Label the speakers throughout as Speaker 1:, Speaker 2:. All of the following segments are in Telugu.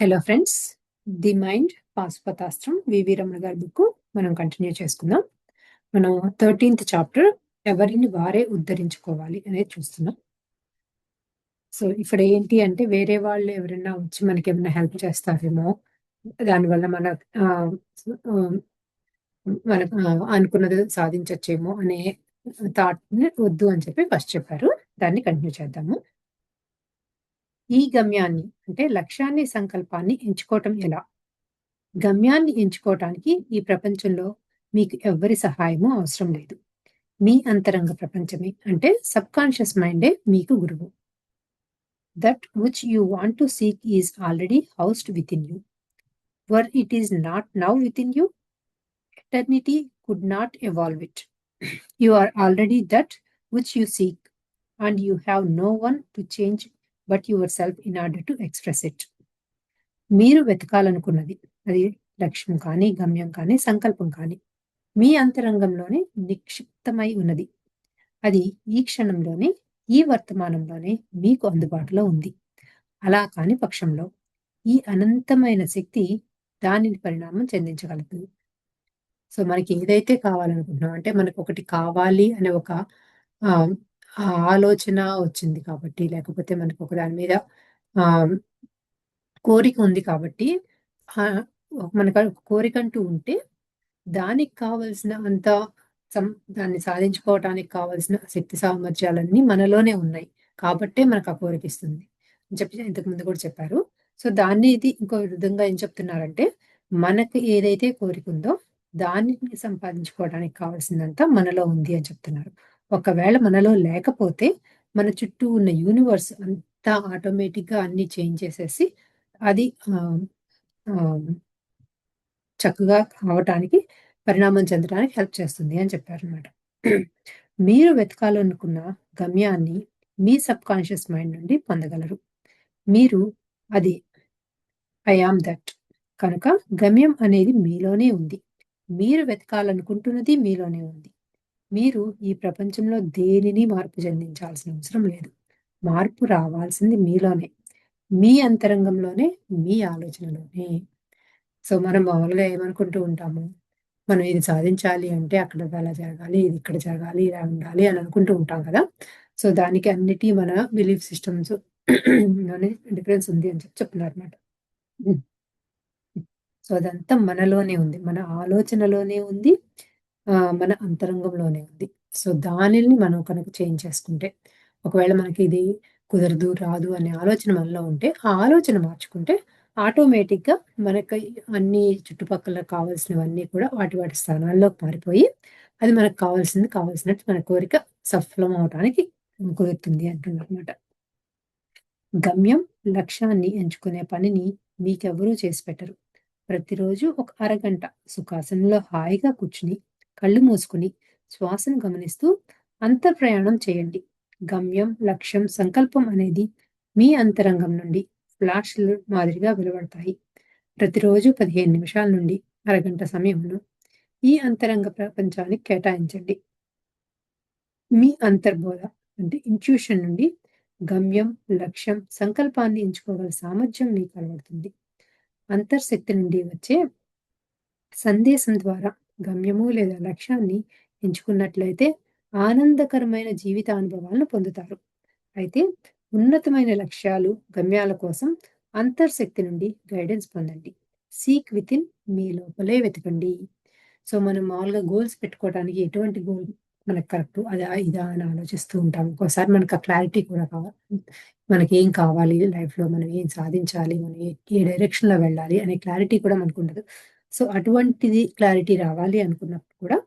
Speaker 1: హలో ఫ్రెండ్స్, ది మైండ్ పాశుపతాస్త్రం వివి రమణ గారి బుక్ మనం కంటిన్యూ చేసుకుందాం. మనం 13th చాప్టర్ ఎవరిని వారే ఉద్ధరించుకోవాలి అనేది చూస్తున్నాం. సో ఇక్కడ ఏంటి అంటే వేరే వాళ్ళు ఎవరైనా వచ్చి మనకి ఏమైనా హెల్ప్ చేస్తారేమో, దానివల్ల ఆ, ఆ, మనకు అనుకున్నది సాధించచ్చేమో అనే థాట్ ని వద్దు అని చెప్పి ఫస్ట్ చెప్పారు. దాన్ని కంటిన్యూ చేద్దాము. ఈ గమ్యాన్ని అంటే లక్ష్యాన్ని, సంకల్పాన్ని ఎంచుకోవటం ఎలా? గమ్యాన్ని ఎంచుకోవటానికి ఈ ప్రపంచంలో మీకు ఎవ్వరి సహాయము అవసరం లేదు. మీ అంతరంగ ప్రపంచమే అంటే సబ్ కాన్షియస్ మైండే మీకు గురువు. That which you want to seek is already housed within you. Were it is not now within you, eternity could not evolve it. You are already that which you seek and you have no one to change but yourself in order to express it. మీరు వెతకాలనుకున్నది, అది లక్ష్యం కానీ, గమ్యం కానీ, సంకల్పం కానీ, మీ అంతరంగంలోనే నిక్షిప్తమై ఉన్నది. అది ఈ క్షణంలోనే, ఈ వర్తమానంలోనే మీకు అందుబాటులో ఉంది. అలా కాని పక్షంలో ఈ అనంతమైన శక్తి దానిని పరిణామం చెందించగలదు. సో మనకి ఏదైతే కావాలనుకుంటున్నాం అంటే మనకు ఒకటి కావాలి అనే ఒక ఆ ఆ ఆలోచన వచ్చింది కాబట్టి, లేకపోతే మనకు ఒక దాని మీద ఆ కోరిక ఉంది కాబట్టి, మనకు కోరిక అంటూ ఉంటే దానికి కావలసిన అంత దాన్ని సాధించుకోవటానికి కావలసిన శక్తి సామర్థ్యాలన్నీ మనలోనే ఉన్నాయి కాబట్టే మనకు ఆ కోరిక ఇస్తుంది అని చెప్పి ఇంతకు ముందు కూడా చెప్పారు. సో దాన్ని ఇది ఇంకో విధంగా ఏం చెప్తున్నారంటే, మనకి ఏదైతే కోరిక ఉందో దాన్ని సంపాదించుకోవడానికి కావాల్సిందంతా మనలో ఉంది అని చెప్తున్నారు. ఒకవేళ మనలో లేకపోతే మన చుట్టూ ఉన్న యూనివర్స్ అంతా ఆటోమేటిక్ గా అన్ని చేంజ్ చేసేసి అది చక్కగా అవటానికి, పరిణామం చెందడానికి హెల్ప్ చేస్తుంది అని చెప్పారనమాట. మీరు వెతకాలనుకున్న గమ్యాన్ని మీ సబ్ కాన్షియస్ మైండ్ నుండి పొందగలరు. మీరు అది ఐ ఆమ్ దట్. కనుక గమ్యం అనేది మీలోనే ఉంది. మీరు వెతకాలనుకుంటున్నది మీలోనే ఉంది. మీరు ఈ ప్రపంచంలో దేనిని మార్పు చెందించాల్సిన అవసరం లేదు. మార్పు రావాల్సింది మీలోనే, మీ అంతరంగంలోనే, మీ ఆలోచనలోనే. సో మనం మామూలుగా ఏమనుకుంటూ ఉంటాము, మనం ఇది సాధించాలి అంటే అక్కడ అలా జరగాలి, ఇది ఇక్కడ జరగాలి, ఇలా ఉండాలి అని అనుకుంటూ ఉంటాం కదా. సో దానికి అన్నిటి మన బిలీఫ్ సిస్టమ్స్ లోనే డిఫరెన్స్ ఉంది అని చెప్పి చెప్తున్నారు అనమాట. సో అదంతా మనలోనే ఉంది, మన ఆలోచనలోనే ఉంది, మన అంతరంగంలోనే ఉంది. సో దానిని మనం కనుక చేంజ్ చేసుకుంటే, ఒకవేళ మనకి ఇది కుదరదు, రాదు అనే ఆలోచన మనలో ఉంటే, ఆ ఆలోచన మార్చుకుంటే ఆటోమేటిక్‌గా మనకి అన్ని చుట్టుపక్కల కావాల్సినవన్నీ కూడా వాటి వాటి స్థానాల్లోకి మారిపోయి, అది మనకు కావాల్సినట్టు మన కోరిక సఫలం అవటానికి కుదురుతుంది అంటున్నారనమాట. గమ్యం, లక్ష్యాన్ని ఎంచుకునే పనిని మీకెవ్వరూ చేసి పెట్టరు. ప్రతిరోజు ఒక అరగంట సుఖాసనంలో హాయిగా కూర్చుని, కళ్ళు మూసుకుని, శ్వాసను గమనిస్తూ అంతర్ప్రయాణం చేయండి. గమ్యం, లక్ష్యం, సంకల్పం అనేది మీ అంతరంగం నుండి ఫ్లాష్‌లు మాదిరిగా వెలువడతాయి. ప్రతిరోజు 15 నిమిషాల నుండి అరగంట సమయంలో ఈ అంతరంగ ప్రపంచానికి కేటాయించండి. మీ అంతర్బోధ అంటే ఇంట్యూషన్ నుండి గమ్యం, లక్ష్యం, సంకల్పాన్ని ఎంచుకోగల సామర్థ్యం మీకు అలవడుతుంది. అంతర్శక్తి నుండి వచ్చే సందేశం ద్వారా గమ్యము లేదా లక్ష్యాన్ని ఎంచుకున్నట్లయితే ఆనందకరమైన జీవిత అనుభవాలను పొందుతారు. అయితే ఉన్నతమైన లక్ష్యాలు, గమ్యాల కోసం అంతర్శక్తి నుండి గైడెన్స్ పొందండి. సీక్ విత్ ఇన్, మీ లోపలే వెతకండి. సో మనం మామూలుగా గోల్స్ పెట్టుకోవడానికి ఎటువంటి గోల్ మనకు కరెక్ట్ అదా ఇదా అని ఆలోచిస్తూ ఉంటాం. ఒక్కోసారి మనకు ఆ క్లారిటీ కూడా కావాలి. మనకి ఏం కావాలి లైఫ్‌లో, మనం ఏం సాధించాలి, మనం ఏ డైరెక్షన్‌లో వెళ్ళాలి అనే క్లారిటీ కూడా మనకుండదు. సో అటువంటిది క్లారిటీ రావాలి అనుకున్నప్పుడు కూడా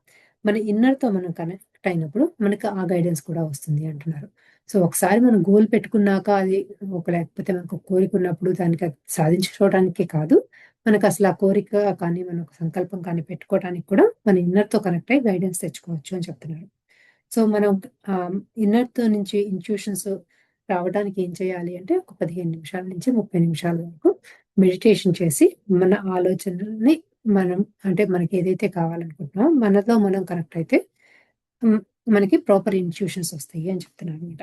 Speaker 1: మన ఇన్నర్‌తో మనం కనెక్ట్ అయినప్పుడు మనకు ఆ గైడెన్స్ కూడా వస్తుంది అంటున్నారు. సో ఒకసారి మనం గోల్ పెట్టుకున్నాక అది లేకపోతే మనకు కోరిక ఉన్నప్పుడు దానికి అది సాధించుకోవడానికే కాదు, మనకసలు ఆ కోరిక కానీ, మన ఒక సంకల్పం కానీ పెట్టుకోవడానికి కూడా మన ఇన్నర్‌తో కనెక్ట్ అయ్యి గైడెన్స్ తెచ్చుకోవచ్చు అని చెప్తున్నారు. సో మనం ఇన్నర్‌తో నుంచి ఇంట్యూషన్స్ రావడానికి ఏం చేయాలి అంటే, ఒక 15 నిమిషాల నుంచి 30 నిమిషాల వరకు మెడిటేషన్ చేసి, మన ఆలోచనల్ని మనం అంటే మనకేదైతే కావాలనుకుంటున్నామో మనతో మనం కనెక్ట్ అయితే హ్మ్, మనకి ప్రాపర్ ఇంట్యూషన్స్ వస్తాయి అని చెప్తున్నారనమాట.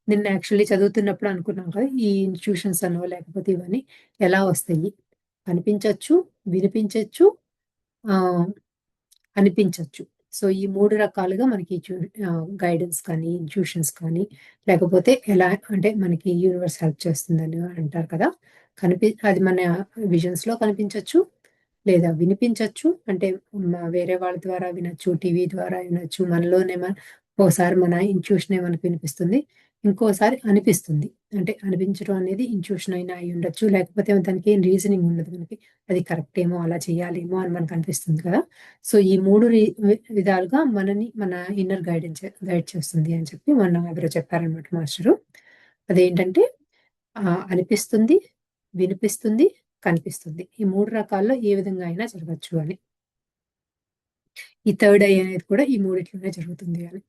Speaker 1: నిన్న యాక్చువల్లీ చదువుతున్నప్పుడు అనుకున్నాం కదా! ఈ ఇన్‌ట్యూషన్స్ అనో లేకపోతే ఇవన్నీ ఎలా వస్తాయి? కనిపించొచ్చు, వినిపించొచ్చు, ఆహ్, అనిపించొచ్చు. సో, ఈ 3 రకాలుగా మనకి గైడెన్స్ కానీ, ఇన్‌ట్యూషన్స్ కానీ, లేకపోతే ఎలా అంటే మనకి యూనివర్స్ హెల్ప్ చేస్తుందని అంటారు కదా! అది మన విజన్స్‌లో కనిపించొచ్చు, లేదా వినిపించొచ్చు. అంటే వేరే వాళ్ళ ద్వారా వినొచ్చు, టీవీ ద్వారా వినొచ్చు. ఓసారి మన ఇన్‌ట్యూషనే మనకు వినిపిస్తుంది. ఇంకోసారి అనిపిస్తుంది. అంటే అనిపించడం అనేది ఇన్‌ట్యూషన్ అయినా అయ్యుండొచ్చు. లేకపోతే దానికి ఏం రీజనింగ్ ఉండదు మనకి. అది కరెక్టేమో, అలా చేయాలేమో అని మనకు అనిపిస్తుంది కదా! సో, ఈ 3 విధాలుగా మన ఇన్నర్ గైడ్ చేస్తుంది అని చెప్పి మొన్న ఎవరో చెప్పారనమాట మాస్టరు. అదేంటంటే అనిపిస్తుంది, వినిపిస్తుంది, కనిపిస్తుంది. ఈ 3 రకాల్లో ఏ విధంగా అయినా జరగొచ్చు అని. ఈ థర్డ్ ఐ అనేది కూడా ఈ మూడిట్లోనే జరుగుతుంది అని.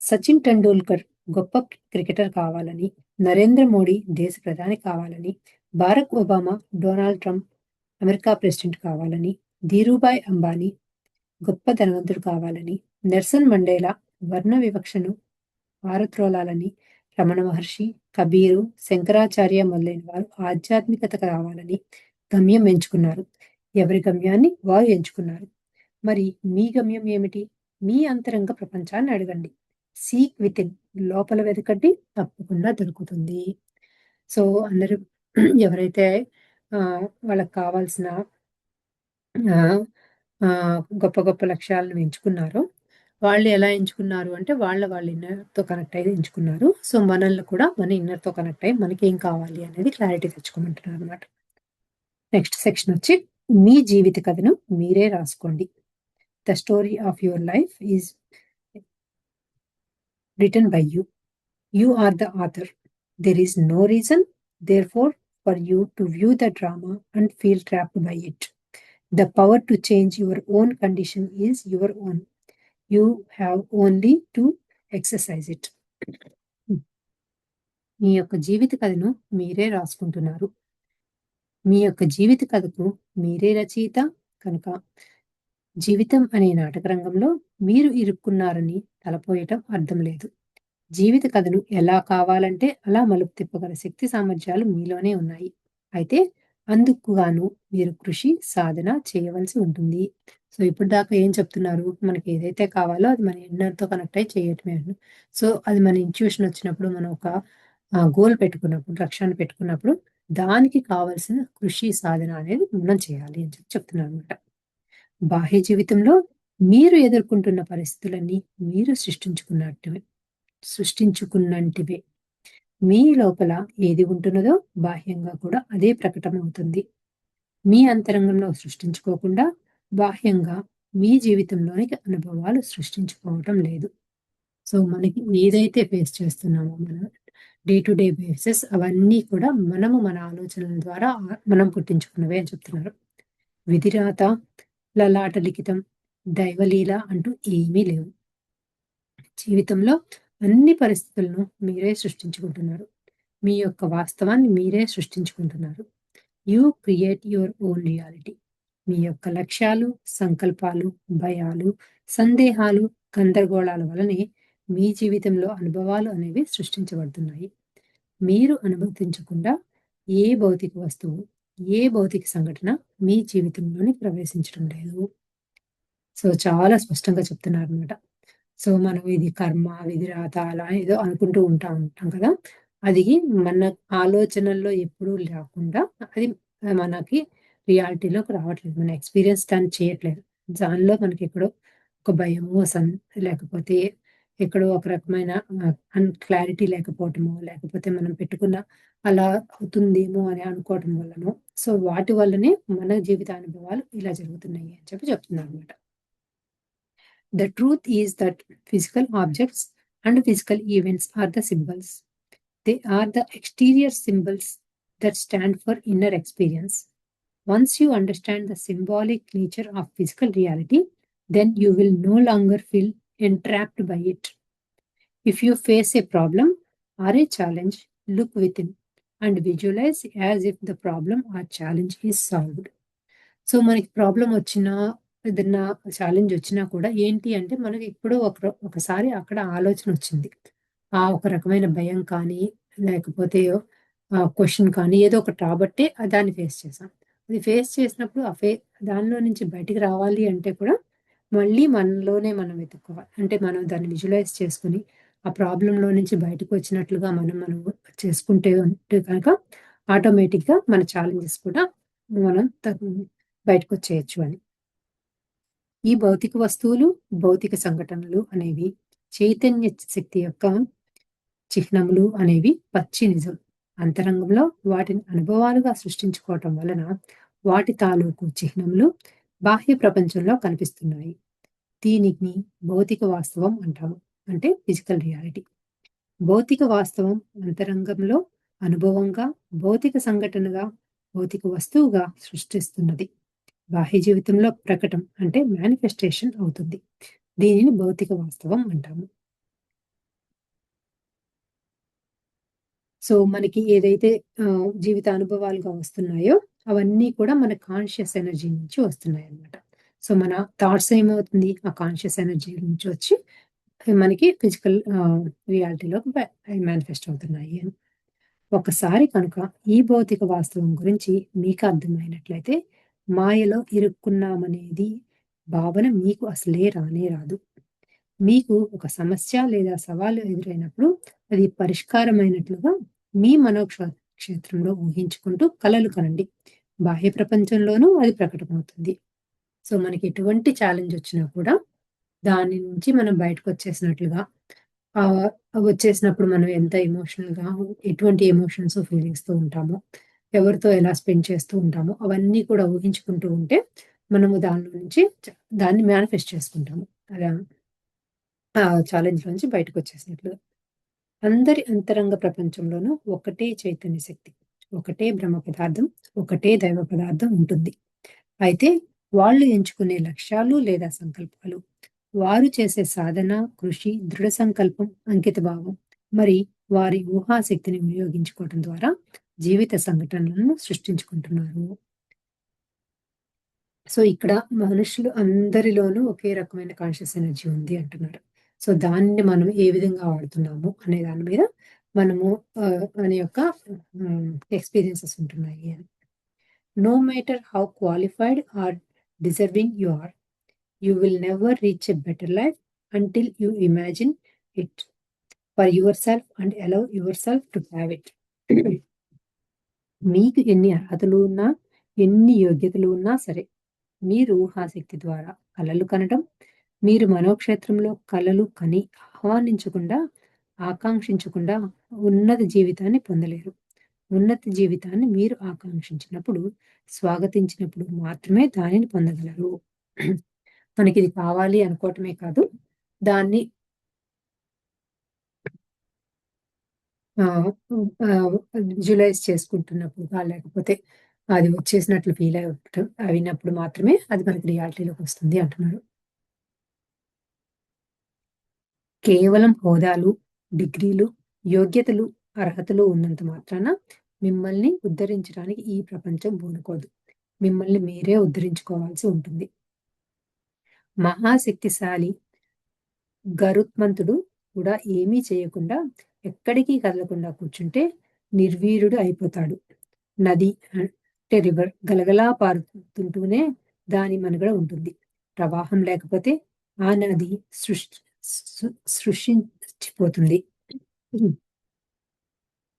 Speaker 1: సచిన్ టెండూల్కర్ గొప్ప క్రికెటర్ కావాలని, నరేంద్ర మోడీ దేశ ప్రధాని కావాలని, Barack Obama, Donald Trump America president కావాలని, ధీరూభాయ్ అంబానీ గొప్ప ధనవంతుడు కావాలని, నెల్సన్ మండేలా వర్ణ వివక్షను పారద్రోలాలని, రమణ మహర్షి, కబీరు, శంకరాచార్య మొదలైన వారు ఆధ్యాత్మికత కావాలని గమ్యం ఎంచుకున్నారు. ఎవరి గమ్యాన్ని వారు ఎంచుకున్నారు. మరి మీ గమ్యం ఏమిటి? మీ అంతరంగ ప్రపంచాన్ని అడగండి. సీక్ వితిన్ లోపల వెతకండి తప్పకుండా దొరుకుతుంది. సో, అందరూ ఎవరైతే వాళ్ళకి కావాల్సిన ఆహ్, గొప్ప గొప్ప లక్ష్యాలను ఎంచుకున్నారో, వాళ్ళు ఎలా ఎంచుకున్నారు అంటే వాళ్ళ ఇన్నర్‌తో కనెక్ట్ అయ్యి ఎంచుకున్నారు. సో, మనల్ని కూడా మన ఇన్నర్‌తో కనెక్ట్ అయ్యి మనకేం కావాలి అనేది క్లారిటీ తెచ్చుకోమంటున్నారనమాట. నెక్స్ట్ సెక్షన్ వచ్చి మీ జీవిత కథను మీరే రాసుకోండి. The story of your life is written by you. You are the author. There is no reason, therefore, for you to view the drama and feel trapped by it. The power to change your own condition is your own. You have only to exercise it. మీ యొక్క జీవిత కథను మీరే రాసుకుంటున్నారు. మీ యొక్క జీవిత కథకు మీరే రచయిత కనుక జీవితం అనే నాటక రంగంలో మీరు ఇరుక్కున్నారని తలపోయటం అర్థం లేదు. జీవిత కథను ఎలా కావాలంటే అలా మలుపు తిప్పగల శక్తి సామర్థ్యాలు మీలోనే ఉన్నాయి. అయితే అందుకు గాను మీరు కృషి, సాధన చేయవలసి ఉంటుంది. సో, ఇప్పటిదాకా ఏం చెప్తున్నారు? మనకి ఏదైతే కావాలో అది మన ఇన్నర్‌తో కనెక్ట్ అయ్యి చేయటమే అని. సో, అది మన ఇన్‌ట్యూషన్ వచ్చినప్పుడు మనం ఒక గోల్ పెట్టుకున్నప్పుడు, లక్ష్యాన్ని పెట్టుకున్నప్పుడు దానికి కావాల్సిన కృషి, సాధన అనేది మనం చేయాలి అని చెప్పి చెప్తున్నారనమాట. బాహ్య జీవితంలో మీరు ఎదుర్కొంటున్న పరిస్థితులన్నీ మీరు సృష్టించుకున్నంటివే. మీ లోపల ఏది ఉంటున్నదో బాహ్యంగా కూడా అదే ప్రకటమవుతుంది. మీ అంతరంగంలో సృష్టించుకోకుండా బాహ్యంగా మీ జీవితంలోనికి అనుభవాలు సృష్టించుకోవటం లేదు. సో, మనకి ఏదైతే ఫేస్ చేస్తున్నామో మనం డే టు డే బేసిస్ అవన్నీ కూడా మనము మన ఆలోచనల ద్వారా మనం పుట్టించుకున్నవే అని చెప్తున్నారు. విధిరాత, లలాట లిఖితం, దైవలీల అంటూ ఏమీ లేవు. జీవితంలో అన్ని పరిస్థితులను మీరే సృష్టించుకుంటున్నారు. మీ యొక్క వాస్తవాన్ని మీరే సృష్టించుకుంటున్నారు. You create your own reality. మీ యొక్క లక్ష్యాలు, సంకల్పాలు, భయాలు, సందేహాలు, గందరగోళాల వలనే మీ జీవితంలో అనుభవాలు అనేవి సృష్టించబడుతున్నాయి. మీరు అనుమతించకుండా ఏ భౌతిక వస్తువు, ఏ భౌతిక సంఘటన మీ జీవితంలోని ప్రవేశించడం లేదు. సో, చాలా స్పష్టంగా చెప్తున్నారనమాట. సో, మనం ఇది కర్మ, విధిరాత అలా ఏదో అనుకుంటూ ఉంటాం కదా! అది మన ఆలోచనల్లో ఎప్పుడూ లేకుండా అది మనకి రియాలిటీలోకి రావట్లేదు. మన ఎక్స్‌పీరియన్స్ దాన్ని చేయట్లేదు. దానిలో మనకెక్కడో ఒక భయమో, లేకపోతే ఎక్కడో ఒక రకమైన క్లారిటీ లేకపోవటమో, లేకపోతే మనం పెట్టుకున్న అలా అవుతుందేమో అని అనుకోవటం వల్లనో, సో, వాటి వల్లనే మన జీవితానుభవాలు ఇలా జరుగుతున్నాయి అని చెప్పి చెప్తున్నారనమాట. The truth is that physical objects and physical events are the symbols. They are the exterior symbols that stand for inner experience. Once you understand the symbolic nature of physical reality, then you will no longer feel entrapped by it. If you face a problem or a challenge, look within and visualize as if the problem or challenge is solved. So, మనకి ప్రాబ్లమ్ వచ్చినా, ఏదన్నా ఛాలెంజ్ వచ్చినా కూడా ఏంటి అంటే మనకి ఎప్పుడో ఒకసారి అక్కడ ఆలోచన వచ్చింది. ఆ ఒక రకమైన భయం కానీ, లేకపోతే క్వెషన్ కానీ ఏదో ఒకటి రాబట్టే దాన్ని ఫేస్ చేశాం. అది ఫేస్ చేసినప్పుడు దానిలో నుంచి బయటికి రావాలి అంటే కూడా మళ్ళీ మనలోనే మనం వెతుక్కోవాలి. అంటే మనం దాన్ని విజువలైజ్ చేసుకొని, ఆ ప్రాబ్లమ్‌లో నుంచి బయటకు వచ్చినట్లుగా మనం చేసుకుంటే ఉంటే కనుక ఆటోమేటిక్‌గా మన ఛాలెంజెస్ కూడా మనం బయటకొచ్చేయొచ్చు అని. ఈ భౌతిక వస్తువులు, భౌతిక సంఘటనలు అనేవి చైతన్య శక్తి యొక్క చిహ్నములు అనేవి పచ్చి నిజం. అంతరంగంలో వాటిని అనుభవాలుగా సృష్టించుకోవటం వలన వాటి తాలూకు చిహ్నములు బాహ్య ప్రపంచంలో కనిపిస్తున్నాయి. దీనిని భౌతిక వాస్తవం అంటాము. అంటే ఫిజికల్ రియాలిటీ. భౌతిక వాస్తవం అంతరంగంలో అనుభవంగా, భౌతిక సంఘటనగా, భౌతిక వస్తువుగా సృష్టిస్తున్నది. బాహ్య జీవితంలో ప్రకటన అంటే మేనిఫెస్టేషన్ అవుతుంది. దీనిని భౌతిక వాస్తవం అంటాము. సో, మనకి ఏదైతే జీవిత అనుభవాలుగా వస్తున్నాయో, అవన్నీ కూడా మన కాన్షియస్ ఎనర్జీ నుంచి వస్తున్నాయన్నమాట. సో, మన థాట్స్ ఏమవుతుంది? ఆ కాన్షియస్ ఎనర్జీ నుంచి వచ్చి మనకి ఫిజికల్ రియాలిటీలోకి మేనిఫెస్ట్ అవుతున్నాయి అని. ఒకసారి కనుక ఈ భౌతిక వాస్తవం గురించి మీకు అర్థమైనట్లయితే, మాయలో ఇరుక్కున్నామనేది భావన మీకు అసలే రానే రాదు. మీకు ఒక సమస్య లేదా సవాలు ఎదురైనప్పుడు అది పరిష్కారమైనట్లుగా మీ క్షేత్రంలో ఊహించుకుంటూ కలలు కనండి. బాహ్య ప్రపంచంలోనూ అది ప్రకటమవుతుంది. సో, మనకి ఎటువంటి ఛాలెంజ్ వచ్చినా కూడా దాని నుంచి మనం బయటకొచ్చేసినట్లుగా ఆహ్, వచ్చేసినప్పుడు మనం ఎంత ఎమోషనల్‌గా ఎటువంటి ఎమోషన్స్, ఫీలింగ్స్‌తో ఉంటామో, ఎవరితో ఎలా స్పెండ్ చేస్తూ ఉంటామో, అవన్నీ కూడా ఊహించుకుంటూ ఉంటే మనము దానిలో నుంచి దాన్ని మేనిఫెస్ట్ చేసుకుంటాము. అలా ఛాలెంజ్ నుంచి బయటకొచ్చేసినట్లుగా. అందరి అంతరంగ ప్రపంచంలోనూ ఒకటే చైతన్య శక్తి, ఒకటే బ్రహ్మ పదార్థం, ఒకటే దైవ పదార్థం ఉంటుంది. అయితే వాళ్ళు ఎంచుకునే లక్ష్యాలు లేదా సంకల్పాలు, వారు చేసే సాధన, కృషి, దృఢ సంకల్పం, అంకితభావం, మరి వారి ఊహాశక్తిని వినియోగించుకోవడం ద్వారా జీవిత సంఘటనలను సృష్టించుకుంటున్నారు. సో, ఇక్కడ మనుషులు అందరిలోనూ ఒకే రకమైన కాన్షియస్ ఎనర్జీ ఉంది అంటున్నారు. సో, దాన్ని మనం ఏ విధంగా వాడుతున్నాము అనే దాని మీద మనము మన యొక్క ఎక్స్‌పీరియన్సెస్ ఉంటున్నాయి అని. No matter how qualified or deserving you are, you will never reach a better life until you imagine it for yourself and allow yourself to have it. మీకు ఎన్ని అర్హతలు ఉన్నా, ఎన్ని యోగ్యతలు ఉన్నా సరే, మీరు ఊహాశక్తి ద్వారా కలలు కనటం, మీరు మనోక్షేత్రంలో కలలు కని ఆహ్వానించకుండా, ఆకాంక్షించకుండా ఉన్నత జీవితాన్ని పొందలేరు. ఉన్నత జీవితాన్ని మీరు ఆకాంక్షించినప్పుడు, స్వాగతించినప్పుడు మాత్రమే దానిని పొందగలరు. మనకిది కావాలి అనుకోవటమే కాదు, దాన్ని ఆహ్, విజువలైజ్ చేసుకుంటున్నప్పుడు లేకపోతే అది వచ్చేసినట్లు అయినప్పుడు మాత్రమే అది మనకి రియాలిటీలోకొస్తుంది అంటున్నారు. కేవలం హోదాలు, డిగ్రీలు, యోగ్యతలు, అర్హతలు ఉన్నంత మాత్రాన మిమ్మల్ని ఉద్ధరించడానికి ఈ ప్రపంచం పూనుకోదు. మిమ్మల్ని మీరే ఉద్ధరించుకోవాల్సి ఉంటుంది. మహాశక్తిశాలి గరుత్మంతుడు కూడా ఏమీ చేయకుండా, ఎక్కడికి కదలకుండా కూర్చుంటే నిర్వీర్యుడు అయిపోతాడు. నది అంటే రివర్ గలగలా పారుతుంటూనే దాని మనుగడ ఉంటుంది. ప్రవాహం లేకపోతే ఆ నది సృష్ సు సృషించిపోతుంది.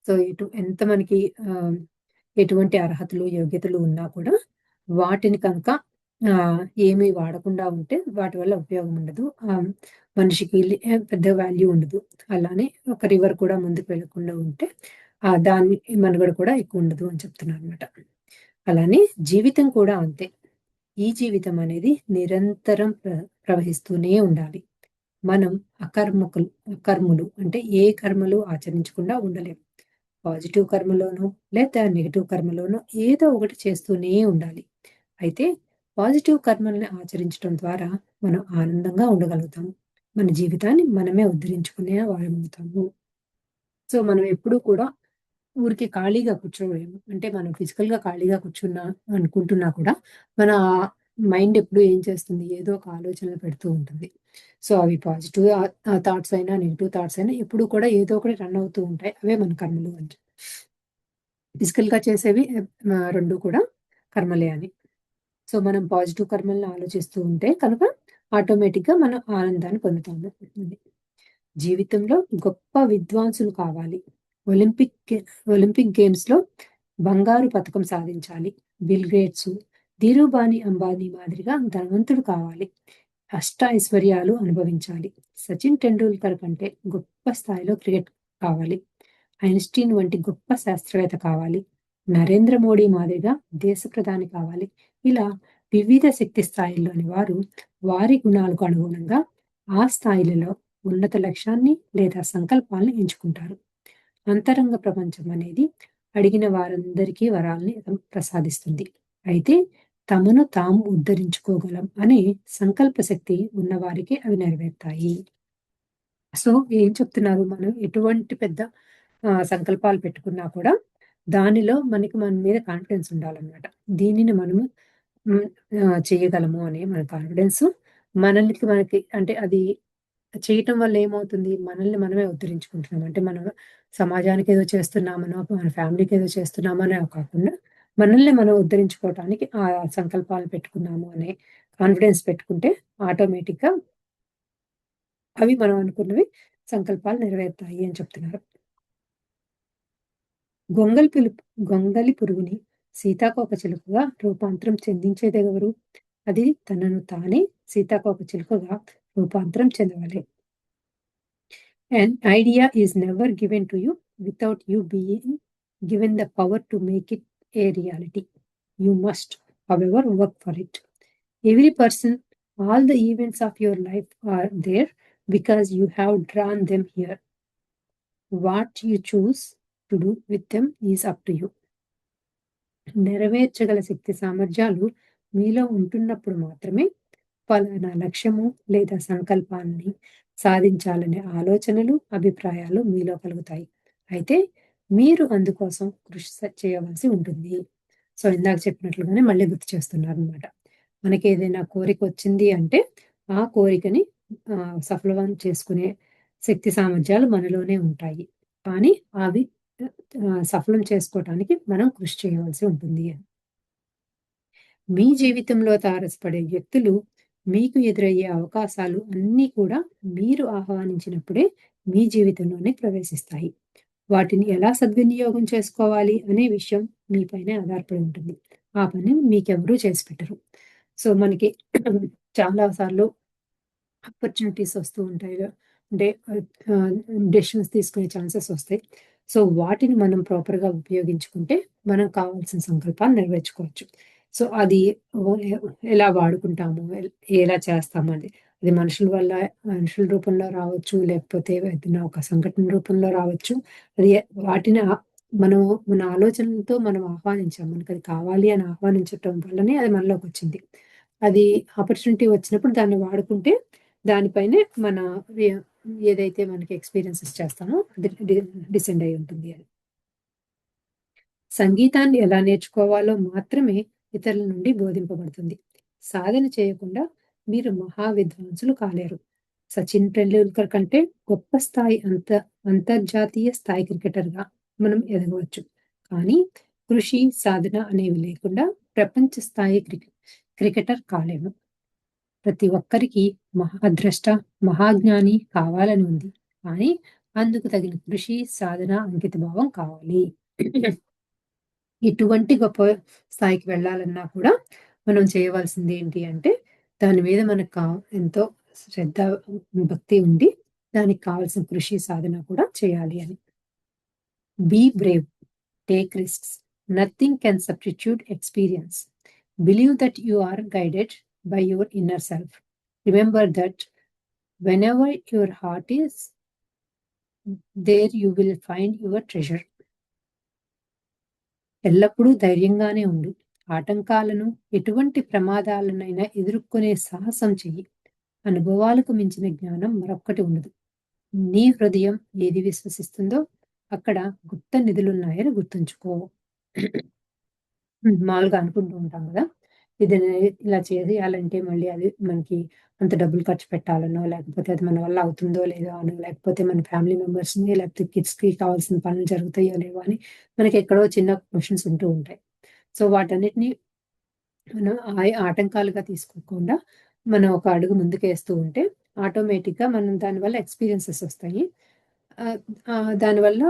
Speaker 1: సో, ఎంత మనకి ఆహ్, ఎటువంటి అర్హతలు, యోగ్యతలు ఉన్నా కూడా వాటిని కనుక ఏమి వాడకుండా ఉంటే వాటి వల్ల ఉపయోగం ఉండదు. మనిషికి పెద్ద వాల్యూ ఉండదు. అలానే ఒక రివర్ కూడా ముందుకు వెళ్ళకుండా ఉంటే దాని మనుగడ కూడా ఎక్కువ ఉండదు అని చెప్తున్నారనమాట. అలానే జీవితం కూడా అంతే. ఈ జీవితం అనేది నిరంతరం ప్రవహిస్తూనే ఉండాలి. మనం కర్ములు అంటే ఏ కర్మలు ఆచరించకుండా ఉండలేం. పాజిటివ్ కర్మలోనో, లేదా నెగెటివ్ కర్మలోనో ఏదో ఒకటి చేస్తూనే ఉండాలి. అయితే పాజిటివ్ కర్మల్ని ఆచరించడం ద్వారా మనం ఆనందంగా ఉండగలుగుతాము. మన జీవితాన్ని మనమే ఉద్ధరించుకునే వారమవుతాము. సో, మనం ఎప్పుడూ కూడా ఊరికే ఖాళీగా కూర్చోలేము. అంటే మనం ఫిజికల్‌గా ఖాళీగా కూర్చున్నా అనుకుంటున్నా కూడా మన మైండ్ ఎప్పుడు ఏం చేస్తుంది? ఏదో ఒక ఆలోచనలు పెడుతూ ఉంటుంది. సో, అవి పాజిటివ్ థాట్స్ అయినా, నెగెటివ్ థాట్స్ అయినా ఎప్పుడు కూడా ఏదో ఒకటి రన్ అవుతూ ఉంటాయి. అవే మన కర్మలు అని. ఫిజికల్‌గా చేసేవి 2 కూడా కర్మలే అని. సో, మనం పాజిటివ్ కర్మలను ఆలోచిస్తూ ఉంటే కనుక ఆటోమేటిక్‌గా మనం ఆనందాన్ని పొందుతాము. అది. జీవితంలో గొప్ప విద్వాంసులు కావాలి. ఒలింపిక్ గే ఒలింపిక్ గేమ్స్‌లో బంగారు పతకం సాధించాలి. బిల్ గేట్సు, ధీరుభాని అంబానీ మాదిరిగా ధనవంతుడు కావాలి. అష్టైశ్వర్యాలు అనుభవించాలి. సచిన్ టెండూల్కర్ కంటే గొప్ప స్థాయిలో క్రికెట్ కావాలి. ఐన్‌స్టీన్ వంటి గొప్ప శాస్త్రవేత్త కావాలి. నరేంద్ర మోడీ మాదిరిగా దేశ ప్రధాని కావాలి. ఇలా వివిధ శక్తి స్థాయిల్లోని వారు వారి గుణాలకు అనుగుణంగా ఆ స్థాయిలలో ఉన్నత లక్ష్యాన్ని లేదా సంకల్పాలను ఎంచుకుంటారు. అంతరంగ ప్రపంచం అనేది అడిగిన వారందరికీ వరాల్ని ప్రసాదిస్తుంది. అయితే తమను తాము ఉద్ధరించుకోగలం అనే సంకల్ప శక్తి ఉన్నవారికే అవి నెరవేరుతాయి. సో, ఏం చెప్తున్నారు? మనం ఎటువంటి పెద్ద సంకల్పాలు పెట్టుకున్నా కూడా దానిలో మనకి మన మీద కాన్ఫిడెన్స్ ఉండాలనమాట. దీనిని మనము హ్మ్. చేయగలము అనే మన కాన్ఫిడెన్సు మనకి అంటే అది చేయటం వల్ల ఏమవుతుంది? మనల్ని మనమే ఉద్ధరించుకుంటున్నాం. అంటే మనం సమాజానికి ఏదో చేస్తున్నామనో, మన ఫ్యామిలీకి ఏదో చేస్తున్నామనో కాకుండా, మనల్ని మనం ఉద్ధరించుకోవటానికి ఆ సంకల్పాలు పెట్టుకున్నాము అనే కాన్ఫిడెన్స్ పెట్టుకుంటే ఆటోమేటిక్‌గా అవి మనం అనుకున్నవి సంకల్పాలు నెరవేరుతాయి అని చెప్తున్నారు. గొంగళి పిలుపు గొంగళి పురుగుని సీతాకోకచిలుకగా రూపాంతరం చెందించేదెవరు? అది తనను తానే సీతాకోకచిలుకగా రూపాంతరం చెందవలె. An idea is never given to you without you being given the power to make it a reality. You must, however, work for it. Every person, all the events of your life are there because you have drawn them here. What you choose to do with them is up to you. నెరవేర్చగల శక్తి సామర్థ్యాలు మీలో ఉంటున్నప్పుడు మాత్రమే పలానా లక్ష్యము లేదా సంకల్పాన్ని సాధించాలనే ఆలోచనలు, అభిప్రాయాలు మీలో కలుగుతాయి. అయితే మీరు అందుకోసం కృషి చేయవలసి ఉంటుంది. సో, ఇందాక చెప్పినట్లుగానే మళ్ళీ గుర్తు చేస్తున్నారనమాట. మనకేదైనా కోరికొచ్చింది అంటే, ఆ కోరికని సఫలం చేసుకునే శక్తి సామర్థ్యాలు మనలోనే ఉంటాయి. కానీ అవి సఫలం చేసుకోవటానికి మనం కృషి చేయవలసి ఉంటుంది. మీ జీవితంలో తారసపడే వ్యక్తులు, మీకు ఎదురయ్యే అవకాశాలు అన్నీ కూడా మీరు ఆహ్వానించినప్పుడే మీ జీవితంలోనే ప్రవేశిస్తాయి. వాటిని ఎలా సద్వినియోగం చేసుకోవాలి అనే విషయం మీ పైనే ఆధారపడి ఉంటుంది. ఆ పని మీకెవరూ చేసి పెట్టరు. సో, మనకి చాలా సార్లు ఆపర్చునిటీస్ వస్తూ ఉంటాయి. అంటే ఆహ్, డెసిషన్స్ తీసుకునే ఛాన్సెస్ వస్తాయి. సో, వాటిని మనం ప్రాపర్‌గా ఉపయోగించుకుంటే, మనం కావాల్సిన సంకల్పాలు నెరవేర్చుకోవచ్చు. సో, అది ఓ ఎ ఎలా వాడుకుంటాము, ఎలా చేస్తాము అది. అది మనుషుల రూపంలో రావచ్చు, లేకపోతే ఏదైనా ఒక సంఘటన రూపంలో రావచ్చు. అది వాటిని మనము మన ఆలోచనలతో మనం ఆహ్వానించాం. మనకది కావాలి అని ఆహ్వానించటం వల్లనే అది మనలోకొచ్చింది. అది ఆపర్చునిటీ వచ్చినప్పుడు దాన్ని వాడుకుంటే దానిపైనే మన వి ఏదైతే మనకి ఎక్స్‌పీరియన్సెస్ చేస్తామో అది డిసెండ్ అయ్యి ఉంటుంది అని. సంగీతాన్ని ఎలా నేర్చుకోవాలో మాత్రమే ఇతరుల నుండి బోధింపబడుతుంది. సాధన చేయకుండా మీరు మహా విద్వాంసులు కాలేరు. సచిన్ టెండూల్కర్ కంటే గొప్ప స్థాయి అంతర్జాతీయ స్థాయి క్రికెటర్‌గా మనం ఎదగవచ్చు. కానీ కృషి, సాధన అనేవి లేకుండా ప్రపంచ స్థాయి క్రికెటర్ కాలేము. ప్రతి ఒక్కరికి మహాద్రష్ట, మహాజ్ఞాని కావాలని ఉంది. కానీ అందుకు తగిన కృషి, సాధన, అంకితభావం కావాలి. ఇటువంటి గొప్ప స్థాయికి వెళ్ళాలన్నా కూడా మనం చేయవలసిందేంటి అంటే, దాని మీద మనకు ఎంతో శ్రద్ధ, భక్తి ఉండి దానికి కావాల్సిన కృషి, సాధన కూడా చేయాలి అని. Be brave. Take risks. Nothing can substitute experience. Believe that you are guided by your inner self. Remember that whenever your heart is, there you will find your treasure. ఎల్లప్పుడూ ధైర్యంగానే ఉండు. ఆటంకాలను, ఎటువంటి ప్రమాదాలనైనా ఎదుర్కొనే సాహసం చెయ్యి. అనుభవాలకు మించిన జ్ఞానం మరొక్కటి ఉండదు. నీ హృదయం ఏది విశ్వసిస్తుందో అక్కడ గుప్త నిధులున్నాయని గుర్తుంచుకో. మామూలుగా అనుకుంటూ ఉంటాం గదా! ఏదైనా ఇలా చేయాలంటే మళ్ళీ అది మనకి అంత డబ్బులు ఖర్చు పెట్టాలనో, లేకపోతే అది మన వల్ల అవుతుందో లేదో అనో, లేకపోతే మన ఫ్యామిలీ మెంబర్స్‌ని లేకపోతే కిడ్స్‌కి కావాల్సిన పనులు జరుగుతాయో లేవో అని మనకెక్కడో చిన్న క్వెషన్స్ ఉంటూ ఉంటాయి. సో, వాటన్నిటిని మనం ఆటంకాలుగా తీసుకోకుండా మనం ఒక అడుగు ముందుకేస్తూ ఉంటే ఆటోమేటిక్‌గా మనం దానివల్ల ఎక్స్‌పీరియన్సెస్ ఒస్తాయి. ఆహ్, దానివల్ల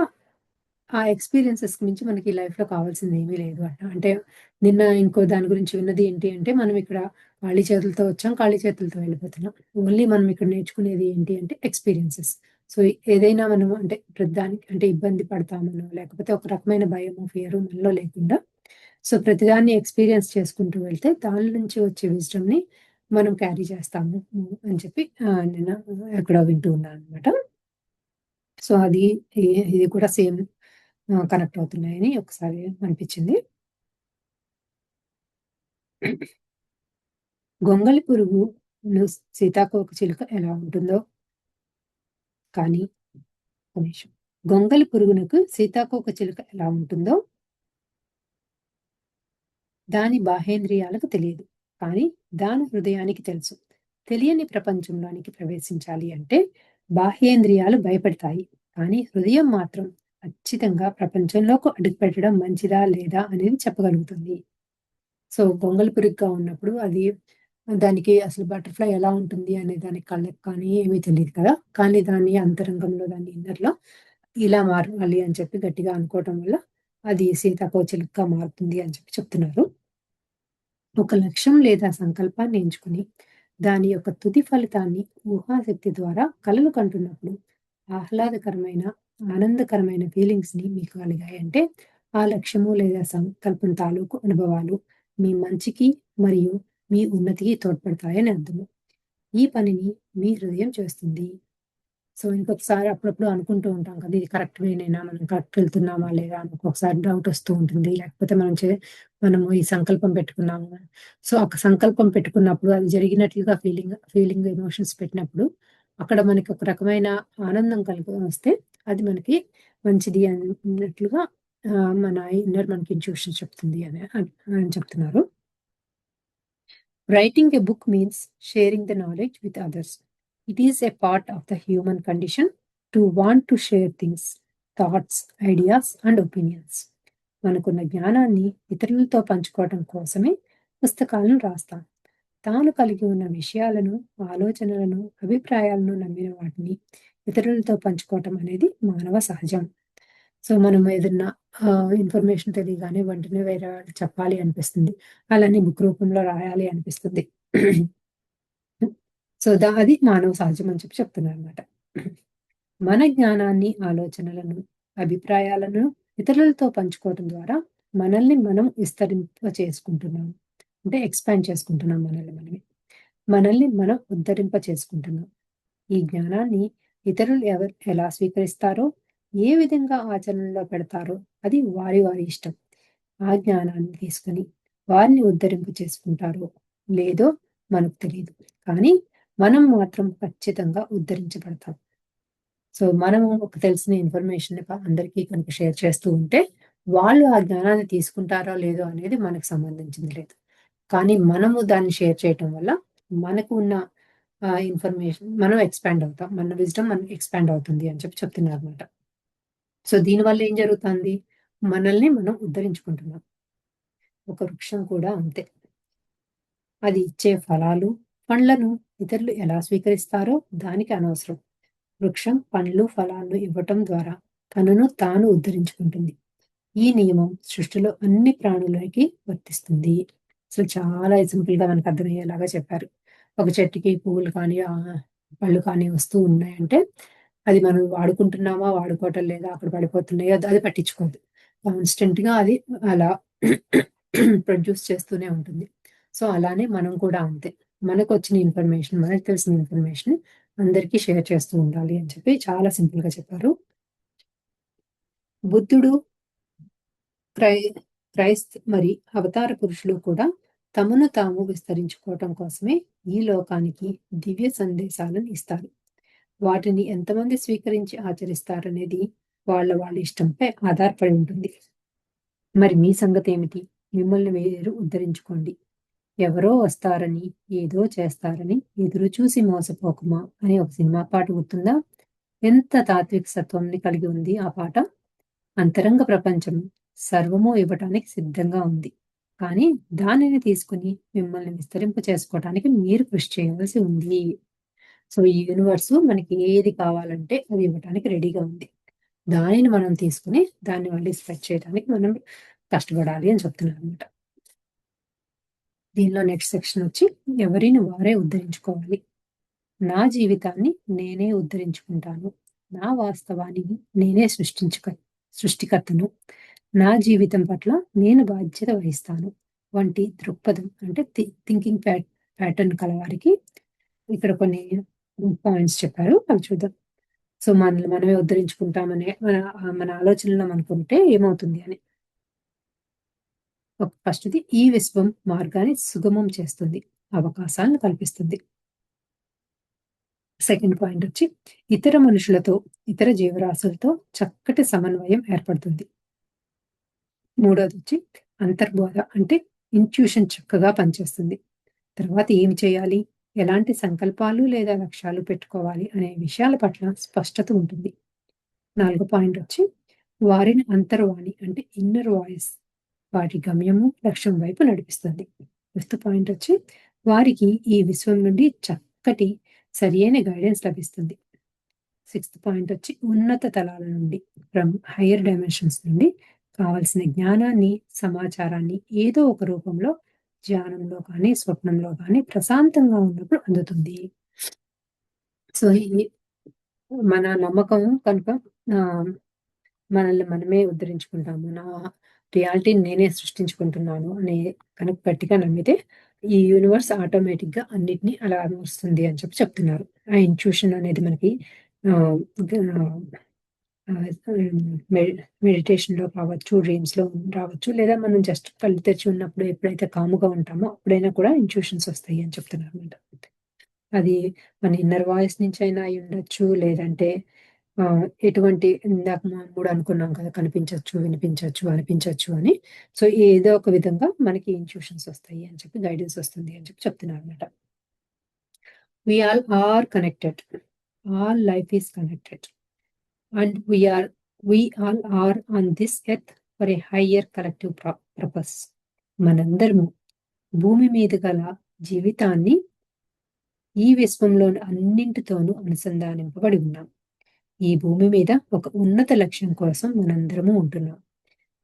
Speaker 1: ఆ ఎక్స్‌పీరియన్సెస్‌కి మించి మనకి లైఫ్‌లో కావాల్సిందేమీ లేదు అంట. అంటే నిన్న ఇంకో దాని గురించి విన్నది ఏంటి అంటే, మనం ఇక్కడ ఖాళీ చేతులతో వచ్చాం, ఖాళీ చేతులతో వెళ్ళిపోతున్నాం. ఓన్లీ మనం ఇక్కడ నేర్చుకునేది ఏంటి అంటే ఎక్స్‌పీరియన్సెస్. సో, ఏదైనా మనం అంటే ప్రతిదానికి అంటే ఇబ్బంది పడతామనో, లేకపోతే ఒక రకమైన భయము, ఫియరు మనలో లేకుండా సో, ప్రతిదాన్ని ఎక్స్‌పీరియన్స్ చేసుకుంటూ వెళ్తే దాని నుంచి వచ్చే విజ్డమ్‌ని మనం క్యారీ చేస్తాము అని చెప్పి నిన్న ఎక్కడో వింటూ ఉన్నాననమాట. సో, అది ఇది కూడా సేమ్ కనెక్ట్ అవుతున్నాయని ఒకసారి అనిపించింది. గొంగళి పురుగును సీతాకోకచిలుక ఎలా ఉంటుందో కానీ ఒక నిమిషం. గొంగళి పురుగునకు సీతాకోకచిలుక ఎలా ఉంటుందో దాని బాహేంద్రియాలకు తెలియదు. కానీ దాని హృదయానికి తెలుసు. తెలియని ప్రపంచంలోనికి ప్రవేశించాలి అంటే బాహ్యేంద్రియాలు భయపడతాయి. కానీ హృదయం మాత్రం ఖచ్చితంగా ప్రపంచంలోకి అడుగుపెట్టడం మంచిదా లేదా అనేది చెప్పగలుగుతుంది. సో, గొంగళి పురుగుగా ఉన్నప్పుడు అది దానికి అసలు బటర్‌ఫ్లై ఎలా ఉంటుంది అనే దానికి కళ్ళకి కానీ ఏమీ తెలీదు కదా! కానీ దాని అంతరంగంలో దాని ఇన్నర్‌లో ఇలా మారాలి అని చెప్పి గట్టిగా అనుకోవటం వల్ల అది సీతాకోకచిలుకగా మారుతుంది అని చెప్పి చెప్తున్నారు. ఒక లక్ష్యం లేదా సంకల్పాన్ని ఎంచుకుని, దాని యొక్క తుది ఫలితాన్ని ఊహాశక్తి ద్వారా కలలు కంటున్నప్పుడు, ఆహ్లాదకరమైన, ఆనందకరమైన ఫీలింగ్స్‌ని మీకు కలిగాయంటే, ఆ లక్ష్యము లేదా సంకల్పం తాలూకు అనుభవాలు మీ మంచికి మరియు మీ ఉన్నతికి తోడ్పడతాయని అర్థము. ఈ పనిని మీ హృదయం చేస్తుంది. సో, ఇంకొకసారి అప్పుడప్పుడు అనుకుంటూ ఉంటాం కదా! ఇది కరెక్ట్ వేనేనా? మనం కరెక్ట్ వెళ్తున్నామా లేదా? అని ఒక్కొక్కసారి డౌట్ వస్తూ ఉంటుంది. లేకపోతే మనము ఈ సంకల్పం పెట్టుకున్నాము. సో, ఒక సంకల్పం పెట్టుకున్నప్పుడు అది జరిగినట్లుగా ఫీలింగ్ ఎమోషన్స్ పెట్టినప్పుడు అక్కడ మనకి ఒక రకమైన ఆనందం వస్తే అది మనకి మంచిది అన్నట్లుగా మన ఇన్నర్ మనకి ఇన్‌ట్యూషన్ చెప్తుంది అని చెప్తున్నారు. Writing a book means sharing the knowledge with others. It is a part of the human condition to want to share things, thoughts, ideas, and opinions. మనకున్న జ్ఞానాన్ని ఇతరులతో పంచుకోవడం కోసమే పుస్తకాలను రాస్తాం. తాను కలిగి ఉన్న విషయాలను, ఆలోచనలను, అభిప్రాయాలను నమ్మిన వాటిని ఇతరులతో పంచుకోవటం అనేది మానవ సహజం. సో, మనం ఏదన్నా ఇన్ఫర్మేషన్ తెలియగానే వెంటనే వేరే వాళ్ళకి చెప్పాలి అనిపిస్తుంది. అలానే బుక్ రూపంలో రాయాలి అనిపిస్తుంది. సో, అది మానవ సహజం అని చెప్పి చెప్తున్నారనమాట. మన జ్ఞానాన్ని, ఆలోచనలను, అభిప్రాయాలను ఇతరులతో పంచుకోవడం ద్వారా మనల్ని మనం విస్తరింప చేసుకుంటున్నాం. అంటే ఎక్స్‌పాండ్ చేసుకుంటున్నాం మనల్ని మనమే. మనల్ని మనం ఉద్ధరింప చేసుకుంటున్నాం. ఈ జ్ఞానాన్ని ఇతరులు ఎలా స్వీకరిస్తారో, ఏ విధంగా ఆచరణలో పెడతారో అది వారి వారి ఇష్టం. ఆ జ్ఞానాన్ని తీసుకొని వారిని ఉద్ధరింప చేసుకుంటారో లేదో మనకు తెలీదు. కానీ మనం మాత్రం ఖచ్చితంగా ఉద్ధరించబడతాం. సో, మనము ఒక తెలిసిన ఇన్ఫర్మేషన్‌ని అందరికీ కనుక షేర్ చేస్తూ ఉంటే, వాళ్ళు ఆ జ్ఞానాన్ని తీసుకుంటారో లేదో అనేది మనకు సంబంధించింది లేదు. కానీ మనము దాన్ని షేర్ చేయటం వల్ల మనకు ఉన్న ఇన్ఫర్మేషన్ మనం ఎక్స్‌పాండ్ అవుతాం. మన విజ్డమ్ మనకి ఎక్స్‌పాండ్ అవుతుంది అని చెప్పి చెప్తున్నారన్నమాట. సో, దీనివల్ల ఏం జరుగుతుంది? మనల్ని మనం ఉద్ధరించుకుంటున్నాం. ఒక వృక్షం కూడా అంతే. అది ఇచ్చే ఫలాలు, పండ్లను ఇతరులు ఎలా స్వీకరిస్తారో దానికి అనవసరం. వృక్షం పండ్లు, ఫలాలను ఇవ్వటం ద్వారా తనను తాను ఉద్ధరించుకుంటుంది. ఈ నియమం సృష్టిలో అన్ని ప్రాణులకి వర్తిస్తుంది. అసలు చాలా సింపుల్‌గా మనకు అర్థమయ్యేలాగా చెప్పారు. ఒక చెట్టుకి పువ్వులు కానీ, పళ్ళు కానీ వస్తూ ఉన్నాయంటే, అది మనం వాడుకుంటున్నామా, వాడుకోవటం లేదా, అక్కడ పడిపోతున్నాయో అది పట్టించుకోదు. కాన్స్టెంట్‌గా అది అలా ప్రొడ్యూస్ చేస్తూనే ఉంటుంది. సో, అలానే మనం కూడా అంతే. మనకొచ్చిన ఇన్ఫర్మేషన్, మనకు తెలిసిన ఇన్ఫర్మేషన్ అందరికీ షేర్ చేస్తూ ఉండాలి అని చెప్పి చాలా సింపుల్‌గా చెప్పారు. బుద్ధుడు, క్రై మరి అవతార పురుషులు కూడా తమను తాము విస్తరించుకోవటం కోసమే ఈ లోకానికి దివ్య సందేశాలను ఇస్తారు. వాటిని ఎంతమంది స్వీకరించి ఆచరిస్తారనేది వాళ్ళ ఇష్టంపై ఆధారపడి ఉంటుంది. మరి మీ సంగతేమిటి? మిమ్మల్ని మీరు ఉద్ధరించుకోండి. ఎవరో వస్తారని, ఏదో చేస్తారని ఎదురు చూసి మోసపోకుమా అనే ఒక సినిమా పాట గుర్తుందా? ఎంత తాత్విక సత్వంని కలిగి ఉంది ఆ పాట. అంతరంగ ప్రపంచం సర్వము ఇవ్వటానికి సిద్ధంగా ఉంది. కానీ దానిని తీసుకొని మిమ్మల్ని విస్తరింప చేసుకోవటానికి మీరు కృషి చేయవలసి ఉంది. సో, ఈ యూనివర్స్ మనకి ఏది కావాలంటే అది ఇవ్వటానికి రెడీగా ఉంది. దానిని మనం తీసుకొని దాన్ని మళ్ళీ స్ప్రెడ్ చేయడానికి మనం కష్టపడాలి అని చెప్తున్నారనమాట. దీనిలో నెక్స్ట్ సెక్షన్ వచ్చి ఎవరిని వారే ఉద్ధరించుకోవాలి. నా జీవితాన్ని నేనే ఉద్ధరించుకుంటాను. నా వాస్తవాన్ని నేనే సృష్టికర్తను. నా జీవితం పట్ల నేను బాధ్యత వహిస్తాను వంటి దృక్పథం అంటే థింకింగ్ ప్యాటర్న్ కలవారికి ఇక్కడ కొన్ని పాయింట్స్ చెప్పారు. అవి చూద్దాం. సో, మనల్ని మనమే ఉద్ధరించుకుంటామనే మన ఆలోచనలో మనకుంటే ఏమవుతుంది అని. ఫస్ట్‌ది ఈ విశ్వం మార్గాన్ని సుగమం చేస్తుంది. అవకాశాలను కల్పిస్తుంది. సెకండ్ పాయింటొచ్చి ఇతర మనుషులతో, ఇతర జీవరాశులతో చక్కటి సమన్వయం ఏర్పడుతుంది. మూడోదొచ్చి అంతర్బోధ అంటే ఇంట్యూషన్ చక్కగా పనిచేస్తుంది. తర్వాత ఏమి చేయాలి? ఎలాంటి సంకల్పాలు లేదా లక్ష్యాలు పెట్టుకోవాలి అనే విషయాల పట్ల స్పష్టత ఉంటుంది. నాలుగో పాయింటొచ్చి వారిని అంతర్వాణి అంటే ఇన్నర్ వాయిస్ వాటి గమ్యము, లక్ష్యం వైపు నడిపిస్తుంది. ఫిఫ్త్ పాయింటొచ్చి వారికి ఈ విశ్వం నుండి చక్కటి సరియైన గైడెన్స్ లభిస్తుంది. సిక్స్త్ పాయింటొచ్చి ఉన్నత తలాల నుండి హైయర్ డైమెన్షన్స్ నుండి కావాల్సిన జ్ఞానాన్ని, సమాచారాన్ని ఏదో ఒక రూపంలో ధ్యానంలో కానీ, స్వప్నంలో కానీ ప్రశాంతంగా ఉన్నప్పుడు అందుతుంది. సో, ఈ మన నమ్మకం కనుక ఆహ్, మనల్ని మనమే ఉద్ధరించుకుంటాము. నా రియాలిటీని నేనే సృష్టించుకుంటున్నాను అని కనుక గట్టిగా నమ్మితే, ఈ యూనివర్స్ ఆటోమేటిక్‌గా అన్నిటిని అలా అమరుస్తుంది అని చెప్తున్నారు. ఆ ఇంట్యూషన్ అనేది మనకి ఆహ్, గ మెడి మెడిటేషన్‌లో కావచ్చు, డ్రీమ్స్‌లో రావచ్చు. లేదా మనం జస్ట్ కళ్ళు తెరిచి ఉన్నప్పుడు ఎప్పుడైతే కామ్‌గా ఉంటామో అప్పుడైనా కూడా ఇంట్యూషన్స్ వస్తాయి అని చెప్తున్నారనమాట. అది మన ఇన్నర్ వాయిస్ నుంచైనా అయ్యుండొచ్చు. లేదంటే ఎటువంటి ఇందాక మనం కూడా అనుకున్నాం కదా! కనిపించొచ్చు, వినిపించొచ్చు, అనిపించొచ్చు అని. సో, ఏదో ఒక విధంగా మనకి ఇంట్యూషన్స్ వస్తాయి అని చెప్పి గైడెన్స్ వస్తుంది అని చెప్పి చెప్తున్నారనమాట. We all are connected. All life is connected. And we all are on this earth for a higher collective purpose. మనందరము భూమి మీద గల జీవితాన్ని ఈ విశ్వంలోని అన్నింటితోనూ అనుసంధానింపబడి ఉన్నాం. ఈ భూమి మీద ఒక ఉన్నత లక్ష్యం కోసం మనందరము ఉంటున్నాం.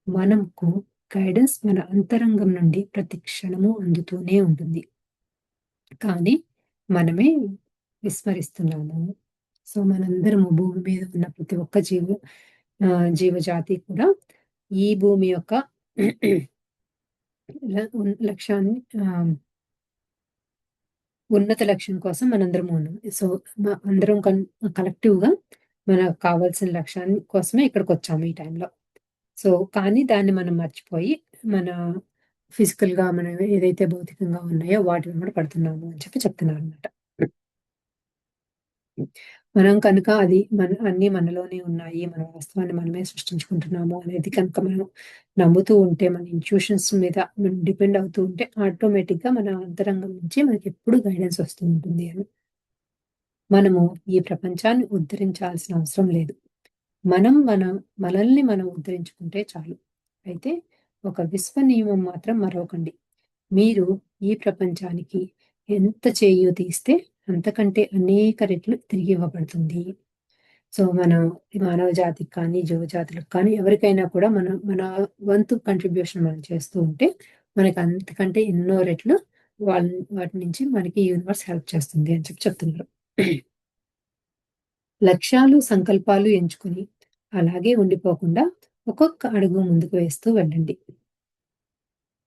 Speaker 1: మనకు గైడెన్స్ మన అంతరంగం నుండి ప్రతి క్షణము అందుతూనే ఉంటుంది. కానీ మనమే విస్మరిస్తున్నాము. సో, మనందరము భూమి మీద ఉన్న ప్రతి ఒక్క జీవజాతి కూడా ఈ భూమి యొక్క లక్ష్యాన్ని ఉన్నత లక్ష్యం కోసం మనందరము ఉన్నాం. సో, అందరం కలెక్టివ్‌గా మనకు కావాల్సిన లక్ష్యాన్ని కోసమే ఇక్కడికొచ్చాము ఈ టైంలో. సో, కానీ దాన్ని మనం మర్చిపోయి మన ఫిజికల్‌గా మనం ఏదైతే భౌతికంగా ఉన్నాయో వాటి వెంబడి పడుతున్నాము అని చెప్పి చెప్తున్నారనమాట. మనం కనుక అది అన్నీ మనలోనే ఉన్నాయి. మన వాస్తవాన్ని మనమే సృష్టించుకుంటున్నాము అనేది కనుక మనం నమ్ముతూ ఉంటే, మన ఇన్‌ట్యూషన్స్ మీద మనం డిపెండ్ అవుతూ ఉంటే ఆటోమేటిక్‌గా మన అంతరంగం నుంచి మనకెప్పుడు గైడెన్స్ వస్తూ ఉంటుంది అని. మనము ఈ ప్రపంచాన్ని ఉద్ధరించాల్సిన అవసరం లేదు. మనల్ని మనం ఉద్ధరించుకుంటే చాలు. అయితే ఒక విశ్వ నియమం మాత్రం మరవకండి. మీరు ఈ ప్రపంచానికి ఎంత చేయూతిస్తే అంతకంటే అనేక రెట్లు తిరిగి ఇవ్వబడుతుంది. సో, మానవ జాతికి కానీ, జీవజాతులకు కానీ ఎవరికైనా కూడా మనం మన వంతు కంట్రిబ్యూషన్ మనం చేస్తూ ఉంటే మనకు అంతకంటే ఎన్నో రెట్లు వాటి నుంచి మనకి యూనివర్స్ హెల్ప్ చేస్తుంది అని చెప్పి చెప్తున్నారు. లక్ష్యాలు, సంకల్పాలు ఎంచుకొని అలాగే ఉండిపోకుండా ఒక్కొక్క అడుగు ముందుకు వేస్తూ వెళ్ళండి.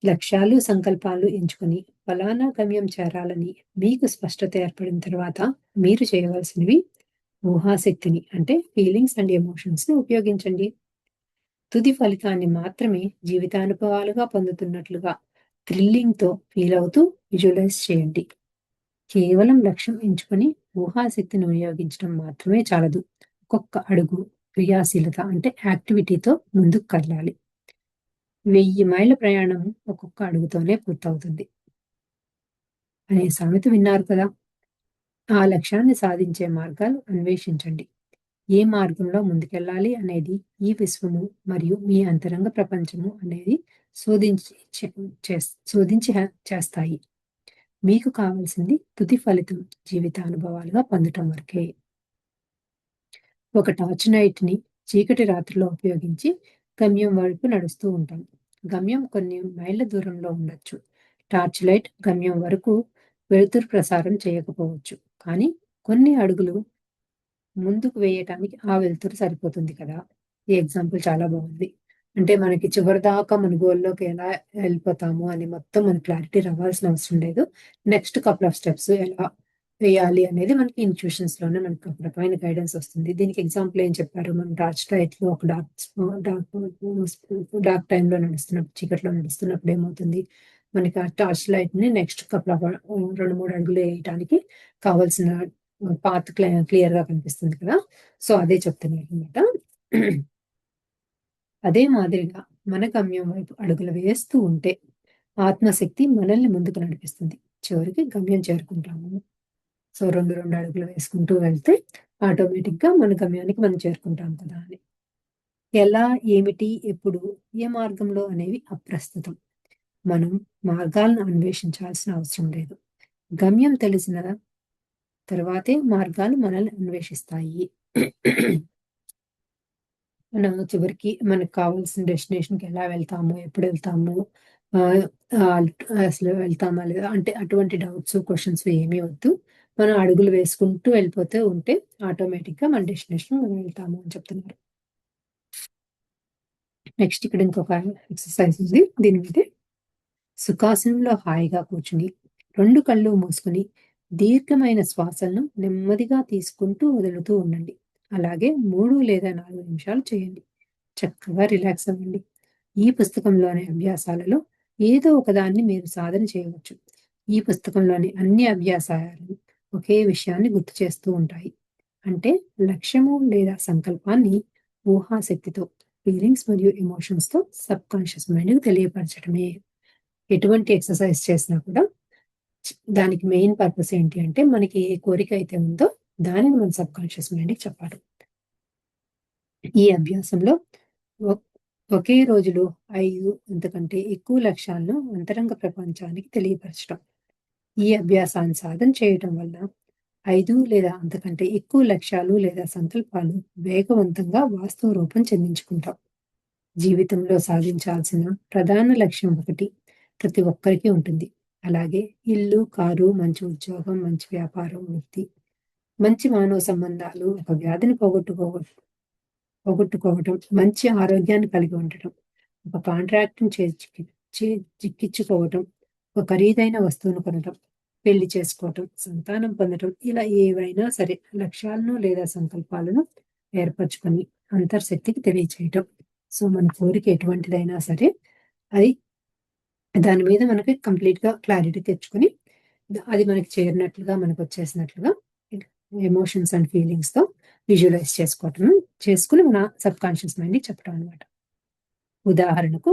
Speaker 1: లక్ష్యాలు, సంకల్పాలు ఎంచుకొని ఫలానా గమ్యం చేరాలని మీకు స్పష్టత ఏర్పడిన తర్వాత మీరు చేయవలసినవి ఊహాశక్తిని అంటే ఫీలింగ్స్ అండ్ ఎమోషన్స్‌ని ఉపయోగించండి. తుది ఫలితాన్ని మాత్రమే జీవితానుభవాలుగా పొందుతున్నట్లుగా థ్రిల్లింగ్‌తో ఫీల్ అవుతూ విజువలైజ్ చేయండి. కేవలం లక్ష్యం ఎంచుకొని ఊహాశక్తిని వినియోగించడం మాత్రమే చాలదు. ఒక్కొక్క అడుగు క్రియాశీలత అంటే యాక్టివిటీతో ముందుకు కదలాలి. 1000 మైళ్ళ ప్రయాణం ఒక్కొక్క అడుగుతోనే పూర్తవుతుంది. అనే సామెత విన్నారు కదా! ఆ లక్ష్యాన్ని సాధించే మార్గాలు అన్వేషించండి. ఏ మార్గంలో ముందుకెళ్ళాలి అనేది ఈ విశ్వము మరియు మీ అంతరంగ ప్రపంచము అనేది శోధించి చే శోధించి చేస్తాయి. మీకు కావాల్సింది తుది ఫలితం జీవితానుభవాలుగా పొందటం వరకే. ఒక టార్చ్ లైట్‌ని చీకటి రాత్రిలో ఉపయోగించి గమ్యం వైపు నడుస్తూ ఉంటాం. గమ్యం కొన్ని మైళ్ళ దూరంలో ఉండొచ్చు. టార్చ్ లైట్ గమ్యం వరకు వెలుతురు ప్రసారం చేయకపోవచ్చు. కానీ కొన్ని అడుగులు ముందుకు వేయటానికి ఆ వెలుతురు సరిపోతుంది కదా! ఈ ఎగ్జాంపుల్ చాలా బావుంది. అంటే మనకి చివరిదాకా మన గోల్‌లోకి ఎలా ఎళ్ళిపోతాము అని మొత్తం మనకి క్లారిటీ రావాల్సిన అవసరం లేదు. నెక్స్ట్ కపుల్ ఆఫ్ స్టెప్స్ ఎలా వేయాలి అనేది మనకి ఇన్‌ట్యూషన్స్‌లోనే మనకు ఒక రకమైన గైడెన్స్ వస్తుంది. దీనికి ఎగ్జాంపుల్ ఏం చెప్పారు? మనం టార్చ్ లైట్‌లో ఒక డార్క్ టైమ్‌లో నడుస్తున్నప్పుడు, చీకట్లో నడుస్తున్నప్పుడు ఏమవుతుంది? మనకి ఆ టార్చ్ లైట్‌ని నెక్స్ట్ కపుల్ ఆఫ్ 2, 3 అడుగులు వేయటానికి కావాల్సిన పాత్ క్లియర్‌గా కనిపిస్తుంది కదా! సో, అదే చెప్తున్నారనమాట. అదే మాదిరిగా మన గమ్యం వైపు అడుగులు వేస్తూ ఉంటే ఆత్మశక్తి మనల్ని ముందుకు నడిపిస్తుంది. చివరికి గమ్యం చేరుకుంటాము. సో, 2, 2 అడుగులు వేసుకుంటూ వెళ్తే ఆటోమేటిక్‌గా మన గమ్యానికి మనం చేరుకుంటాం కదా అని. ఎలా, ఏమిటి, ఎప్పుడు, ఏ మార్గంలో అనేవి అప్రస్తుతం. మనం మార్గాలను అన్వేషించాల్సిన అవసరం లేదు. గమ్యం తెలిసిన తర్వాతే మార్గాలు మనల్ని అన్వేషిస్తాయి. మనం చివరికి మనకు కావాల్సిన డెస్టినేషన్‌కి ఎలా వెళ్తాము? ఎప్పుడెళ్తాము? ఆహ్, ఆహ్, అసలు వెళ్తామా లేదా? అంటే అటువంటి డౌట్స్, క్వెషన్స్ ఏమీ వద్దు. మనం అడుగులు వేసుకుంటూ వెళ్ళిపోతూ ఉంటే ఆటోమేటిక్‌గా మన డెస్టినేషన్ మనం వెళ్తాము అని చెప్తున్నారు. నెక్స్ట్ ఇక్కడ ఇంకొక ఎక్సర్‌సైజ్ ఉంది. దీని మీదే సుఖాసనంలో హాయిగా కూర్చుని, 2 కళ్ళు మూసుకొని, దీర్ఘమైన శ్వాసలను నెమ్మదిగా తీసుకుంటూ, వదులుతూ ఉండండి. అలాగే 3 లేదా 4 నిమిషాలు చేయండి. చక్కగా రిలాక్స్ అవ్వండి. ఈ పుస్తకంలోని అభ్యాసాలలో ఏదో ఒకదాన్ని మీరు సాధన చేయవచ్చు. ఈ పుస్తకంలోని అన్ని అభ్యాసాలు ఒకే విషయాన్ని గుర్తు చేస్తూ ఉంటాయి. అంటే లక్ష్యము లేదా సంకల్పాన్ని ఊహాశక్తితో, ఫీలింగ్స్ మరియు ఎమోషన్స్‌తో సబ్‌కాన్షియస్ మైండ్‌కి తెలియపరచడమే. ఎటువంటి ఎక్సర్సైజ్ చేసినా కూడా దానికి మెయిన్ పర్పస్ ఏంటి అంటే, మనకి ఏ కోరిక అయితే ఉందో దానిని మన సబ్‌కాన్షియస్ మైండ్‌కి చెప్పాలి. ఈ అభ్యాసంలో ఒ ఒకే రోజులో 5 అంతకంటే ఎక్కువ లక్ష్యాలను అంతరంగ ప్రపంచానికి తెలియపరచడం. ఈ అభ్యాసాన్ని సాధన చేయటం వల్ల 5 లేదా అంతకంటే ఎక్కువ లక్ష్యాలు లేదా సంకల్పాలు వేగవంతంగా వాస్తవ రూపం చెందించుకుంటాం. జీవితంలో సాధించాల్సిన ప్రధాన లక్ష్యం ఒకటి ప్రతి ఒక్కరికి ఉంటుంది. అలాగే ఇల్లు, కారు, మంచి ఉద్యోగం, మంచి వ్యాపారం, వృత్తి, మంచి మానవ సంబంధాలు, ఒక వ్యాధిని పోగొట్టుకోవటం, మంచి ఆరోగ్యాన్ని కలిగి ఉండటం, ఒక కాంట్రాక్ట్‌ని చిక్కించుకోవటం, ఒక ఖరీదైన వస్తువును కొనటం, పెళ్లి చేసుకోవటం, సంతానం పొందటం, ఇలా ఏవైనా సరే లక్ష్యాలను లేదా సంకల్పాలను ఏర్పరచుకొని అంతర్శక్తికి తెలియచేయటం. సో, మన కోరిక ఎటువంటిదైనా సరే అది దాని మీద మనకి కంప్లీట్‌గా క్లారిటీ తెచ్చుకొని, అది మనకి చేరినట్లుగా, మనకొచ్చేసినట్లుగా ఎమోషన్స్ అండ్ ఫీలింగ్స్‌తో విజువలైజ్ చేసుకొని మన సబ్‌కాన్షియస్ మైండ్‌కి చెప్పడం అన్నమాట. ఉదాహరణకు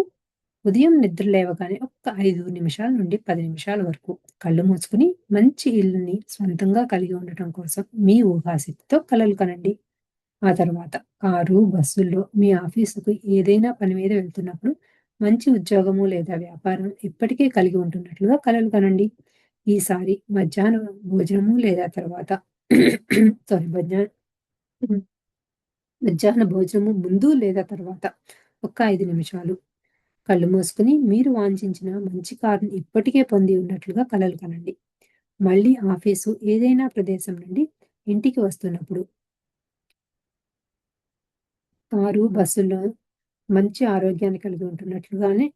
Speaker 1: ఉదయం నిద్ర లేవగానే ఒక్క 5 నిమిషాల నుండి 10 నిమిషాల వరకు కళ్ళు మూసుకొని మంచి ఇల్లుని స్వంతంగా కలిగి ఉండటం కోసం మీ ఊహాశక్తితో కలలు కనండి. ఆ తర్వాత కారు, బస్సుల్లో మీ ఆఫీసుకు ఏదైనా పని మీద వెళ్తున్నప్పుడు మంచి ఉద్యోగము లేదా వ్యాపారం ఇప్పటికే కలిగి ఉంటున్నట్లుగా కలలు కనండి. ఈసారి మధ్యాహ్నం భోజనము లేదా తర్వాత సారీ మధ్యాహ్న భోజనము ముందు లేదా తర్వాత ఒక 5 నిమిషాలు కళ్ళు మూసుకొని మీరు వాంఛించిన మంచి కారుని ఇప్పటికే పొంది ఉన్నట్లుగా కలలు కనండి. మళ్ళీ ఆఫీసు ఏదైనా ప్రదేశం నుండి ఇంటికి వస్తున్నప్పుడు కారు, బస్సులో మంచి ఆరోగ్యాన్ని కలిగి ఉంటున్నట్లుగానే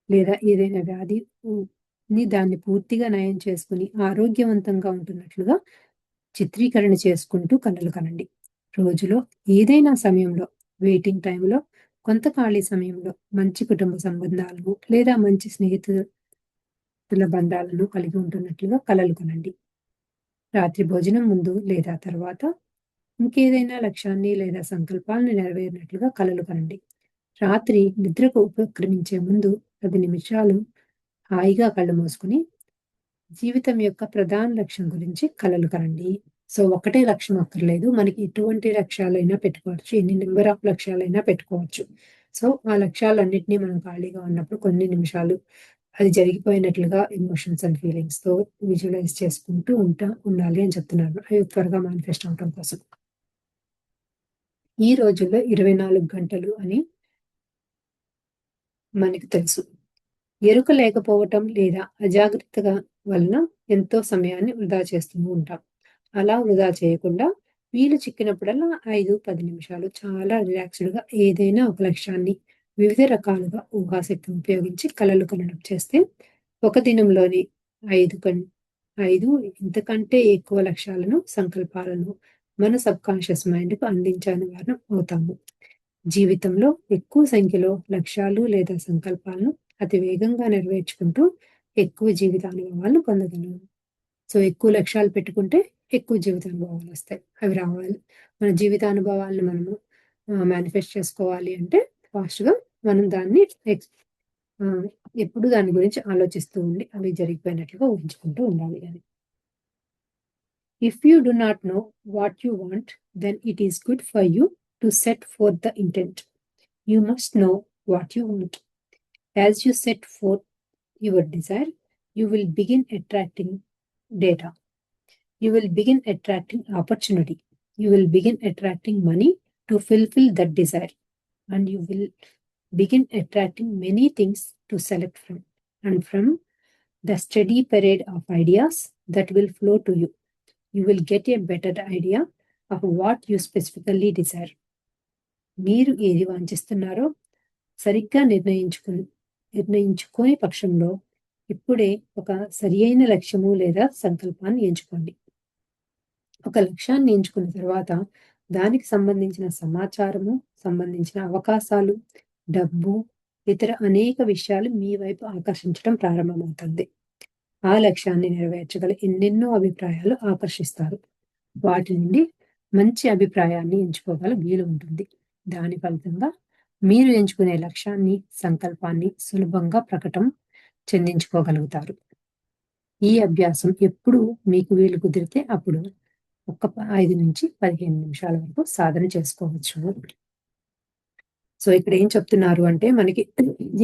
Speaker 1: లేదా ఏదైనా వ్యాధి దాన్ని పూర్తిగా నయం చేసుకొని ఆరోగ్యవంతంగా ఉంటున్నట్లుగా చిత్రీకరణ చేసుకుంటూ కలలు కనండి. రోజులో ఏదైనా సమయంలో వెయిటింగ్ టైమ్‌లో కొంత ఖాళీ సమయంలో మంచి కుటుంబ సంబంధాలను లేదా మంచి స్నేహితుల బంధాలను కలిగి ఉంటున్నట్లుగా కలలు కనండి. రాత్రి భోజనం ముందు లేదా తర్వాత ఇంకేదైనా లక్ష్యాన్ని లేదా సంకల్పాలను నెరవేరినట్లుగా కలలు కనండి. రాత్రి నిద్రకు ఉపక్రమించే ముందు 10 నిమిషాలు హాయిగా కళ్ళు మూసుకొని జీవితం యొక్క ప్రధాన లక్ష్యం గురించి కలలు కనండి. సో, ఒకటే లక్ష్యం అక్కర్లేదు. మనకి ఎటువంటి లక్ష్యాలైనా పెట్టుకోవచ్చు. ఎన్ని నంబర్ ఆఫ్ లక్ష్యాలైనా పెట్టుకోవచ్చు. సో, ఆ లక్ష్యాలన్నిటిని మనం ఖాళీగా ఉన్నప్పుడు కొన్ని నిమిషాలు అది జరిగిపోయినట్లుగా ఎమోషన్స్ అండ్ ఫీలింగ్స్‌తో విజువలైజ్ చేసుకుంటూ ఉండాలి అని చెప్తున్నాను. అవి త్వరగా మేనిఫెస్ట్ అవ్వటం కోసం. ఈ రోజుల్లో 24 గంటలు అని మనకు తెలుసు. ఎరుక లేకపోవటం లేదా అజాగ్రత్తగా వలన ఎంతో సమయాన్ని వృధా చేస్తూ ఉంటాం. అలా వృధా చేయకుండా వీలు చిక్కినప్పుడల్లా 5, 10 నిమిషాలు చాలా రిలాక్స్‌డ్‌గా ఏదైనా ఒక లక్ష్యాన్ని వివిధ రకాలుగా ఊహాశక్తిని ఉపయోగించి కలలు కనడం చేస్తే ఒక దినంలోని 5 కన్ 5 ఇంతకంటే ఎక్కువ లక్ష్యాలను, సంకల్పాలను మన సబ్‌కాన్షియస్ మైండ్‌కు అందించని వారం అవుతాము. జీవితంలో ఎక్కువ సంఖ్యలో లక్ష్యాలు లేదా సంకల్పాలను అతి వేగంగా నెరవేర్చుకుంటూ ఎక్కువ జీవితానుభవాలను పొందగలం. సో, ఎక్కువ లక్ష్యాలు పెట్టుకుంటే ఎక్కువ జీవితానుభవాలొస్తాయి. అవి రావాలి. మన జీవితానుభవాలను మనము మేనిఫెస్ట్ చేసుకోవాలి అంటే ఫాస్ట్‌గా మనం దాన్ని ఆహ్, ఎప్పుడు దాని గురించి ఆలోచిస్తూ ఉండి అవి జరిగిపోయినట్లుగా ఊహించుకుంటూ ఉండాలి అని. If you do not know what you want, then it is good for you to set forth the intent. You must know what you want. As you set forth your desire, you will begin attracting data. You will begin attracting opportunity. You will begin attracting money to fulfill that desire. And you will begin attracting many things to select from. And from the steady parade of ideas that will flow to you, you will get a better idea of what you specifically desire. మీరు ఏది వాంఛిస్తున్నారో సరిగ్గా నిర్ణయించుకోని పక్షంలో ఇప్పుడే ఒక సరియైన లక్ష్యము లేదా సంకల్పాన్ని ఎంచుకోండి. ఒక లక్ష్యాన్ని ఎంచుకున్న తర్వాత దానికి సంబంధించిన సమాచారము, సంబంధించిన అవకాశాలు, డబ్బు, ఇతర అనేక విషయాలు మీ వైపు ఆకర్షించడం ప్రారంభమవుతుంది. ఆ లక్ష్యాన్ని నెరవేర్చగల ఎన్నెన్నో అభిప్రాయాలు ఆకర్షిస్తారు. వాటి నుండి మంచి అభిప్రాయాన్ని ఎంచుకోగల వీలు ఉంటుంది. దాని ఫలితంగా మీరు ఎంచుకునే లక్ష్యాన్ని, సంకల్పాన్ని సులభంగా ప్రకటన చెందించుకోగలుగుతారు. ఈ అభ్యాసం ఎప్పుడు మీకు వీలు కుదిరితే అప్పుడు 5-15 నిమిషాల వరకు సాధన చేసుకోవచ్చు. సో, ఇక్కడ ఏం చెప్తున్నారు అంటే మనకి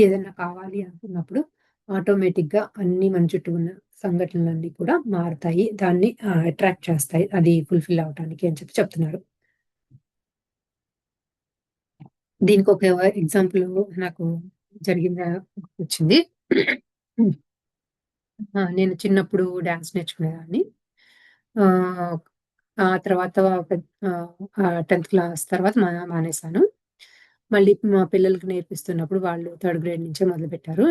Speaker 1: ఏదన్నా కావాలి అనుకున్నప్పుడు ఆటోమేటిక్‌గా అన్నీ మన చుట్టూ ఉన్న సంఘటనలన్నీ కూడా మారుతాయి. దాన్ని అట్రాక్ట్ చేస్తాయి. అది ఫుల్‌ఫిల్ అవ్వటానికి అని చెప్తున్నారు. దీనికొక ఎగ్జాంపుల్ నాకు జరిగిందా గుర్తొచ్చింది. నేను చిన్నప్పుడు డాన్స్ నేర్చుకునేదాన్ని. ఆహ్, ఆ తర్వాత 10థ్ క్లాస్ తర్వాత మానేశాను. మళ్ళీ మా పిల్లలకి నేర్పిస్తున్నప్పుడు వాళ్ళు థర్డ్ గ్రేడ్ నుంచే మొదలుపెట్టారు.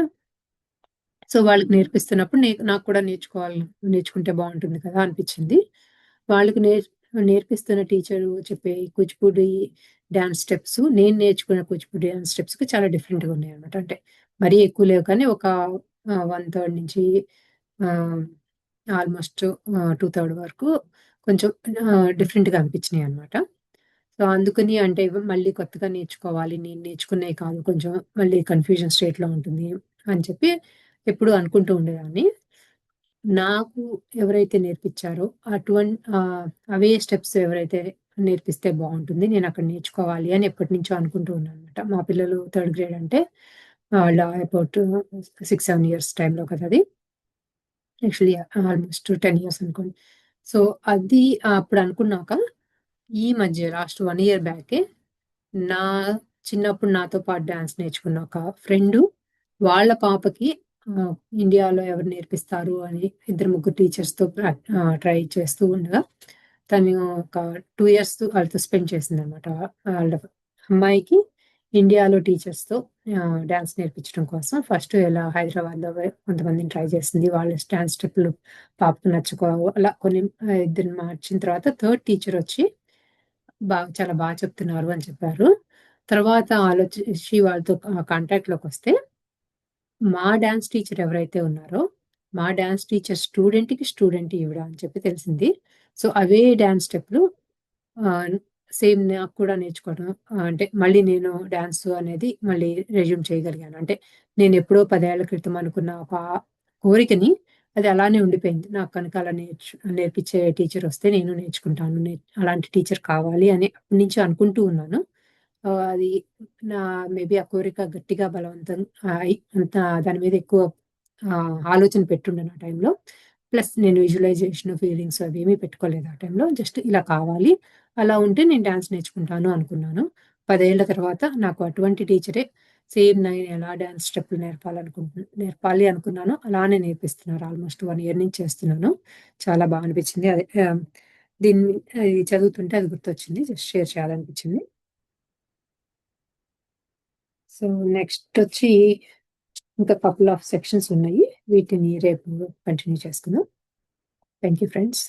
Speaker 1: సో, వాళ్ళకి నేర్పిస్తున్నప్పుడు నాకు కూడా నేర్చుకుంటే బావుంటుంది కదా అనిపిచ్చింది. వాళ్ళకి నేర్పిస్తున్న టీచరు చెప్పే కూచిపూడి డాన్స్ స్టెప్స్, నేను నేర్చుకున్న కూచిపూడి డాన్స్ స్టెప్స్‌కి చాలా డిఫరెంట్‌గా ఉన్నాయన్నమాట. అంటే మరీ ఎక్కువ లేవు కానీ ఒక 1/3 నుంచి ఆహ్, ఆల్‌మోస్ట్ 2/3 వరకు కొంచెం డిఫరెంట్‌గా అనిపించినాయన్నమాట. సో, అందుకని అంటే మళ్ళీ కొత్తగా నేర్చుకోవాలి. నేను నేర్చుకున్నయి కాదు. కొంచెం మళ్ళీ కన్‌ఫ్యూజన్ స్టేట్‌లో ఉంటుంది అని చెప్పి ఎప్పుడూ అనుకుంటూ ఉండేదాన్ని. నాకు ఎవరైతే నేర్పిచ్చారో అవే స్టెప్స్ ఎవరైతే నేర్పిస్తే బావుంటుంది. నేనక్కడ నేర్చుకోవాలి అని ఎప్పటినుంచో అనుకుంటూ ఉన్నాననమాట. మా పిల్లలు థర్డ్ గ్రేడ్ అంటే వాళ్ళు అబౌట్ 6, 7 ఇయర్స్ టైమ్‌లో కదా అది. యాక్చువల్లీ ఆల్‌మోస్ట్ 10 ఇయర్స్ అనుకోండి. సో, అది అప్పుడు అనుకున్నాక ఈ మధ్య లాస్ట్ 1 ఇయర్ బ్యాకే నా చిన్నప్పుడు నాతో పాటు డాన్స్ నేర్చుకున్న ఒక ఫ్రెండు వాళ్ళ పాపకి ఆహ్, ఇండియాలో ఎవరు నేర్పిస్తారు అని ఇద్దరు, ముగ్గురు టీచర్స్‌తో ట్రై చేస్తూ ఉండగా తను ఒక 2 ఇయర్స్ వాళ్ళతో స్పెండ్ చేసిందనమాట. వాళ్ళ అమ్మాయికి ఇండియాలో టీచర్స్‌తో డాన్స్ నేర్పించడం కోసం ఫస్ట్ ఇలా హైదరాబాద్‌లో కొంతమందిని ట్రై చేసింది. వాళ్ళ డాన్స్ స్టెప్పులు పాపకి నచ్చకపోవు అలా కొన్ని ఇద్దరిని మార్చిన తర్వాత థర్డ్ టీచరొచ్చి చాలా చెప్తున్నారు అని చెప్పారు. తర్వాత ఆలోచించి వాళ్ళతో కాంటాక్ట్‌లోకొస్తే మా డాన్స్ టీచర్ ఎవరైతే ఉన్నారో, మా డాన్స్ టీచర్ స్టూడెంట్ ఈవిడ అని చెప్పి తెలిసింది. సో, అవే డాన్స్ స్టెప్‌లు ఆహ్, సేమ్ నాకు కూడా నేర్చుకోవడం అంటే మళ్ళీ నేను డాన్సు అనేది మళ్ళీ రెజ్యూమ్ చేయగలిగాను. అంటే నేనెప్పుడో 10 ఏళ్ల క్రితం అనుకున్న ఒక కోరికని అది అలానే ఉండిపోయింది. నాకు కనుక అలా నేర్పించే టీచరొస్తే నేను నేర్చుకుంటాను. అలాంటి టీచర్ కావాలి అని అప్పటి నుంచి అనుకుంటూ ఉన్నాను. అది నా మేబీ ఆ కోరిక గట్టిగా బలవంతం అంత దాని మీద ఎక్కువ ఆలోచన పెట్టుండను ఆ టైంలో. ప్లస్ నేను విజువలైజేషన్, ఫీలింగ్స్ అవేమీ పెట్టుకోలేదు ఆ టైంలో. జస్ట్ ఇలా కావాలి, అలా ఉంటే నేను డాన్స్ నేర్చుకుంటాను అనుకున్నాను. 10 ఏళ్ల తర్వాత నాకు అటువంటి టీచరే సేమ్ నేను ఎలా డాన్స్ స్టెప్పులు నేర్పాలి అనుకున్నానో అలానే నేర్పిస్తున్నారు. ఆల్‌మోస్ట్ 1 ఇయర్ నుంచి చేస్తున్నాను. చాలా బా అనిపించింది. అదే దీన్ని ఇది చదువుతుంటే అది గుర్తొచ్చింది. జస్ట్ షేర్ చేయాలనిపించింది. సో, నెక్స్టొచ్చి ఇంకా కపుల్ ఆఫ్ సెక్షన్స్ ఉన్నాయి. వీటిని రేపు కంటిన్యూ చేసుకుందాం. Thank you friends.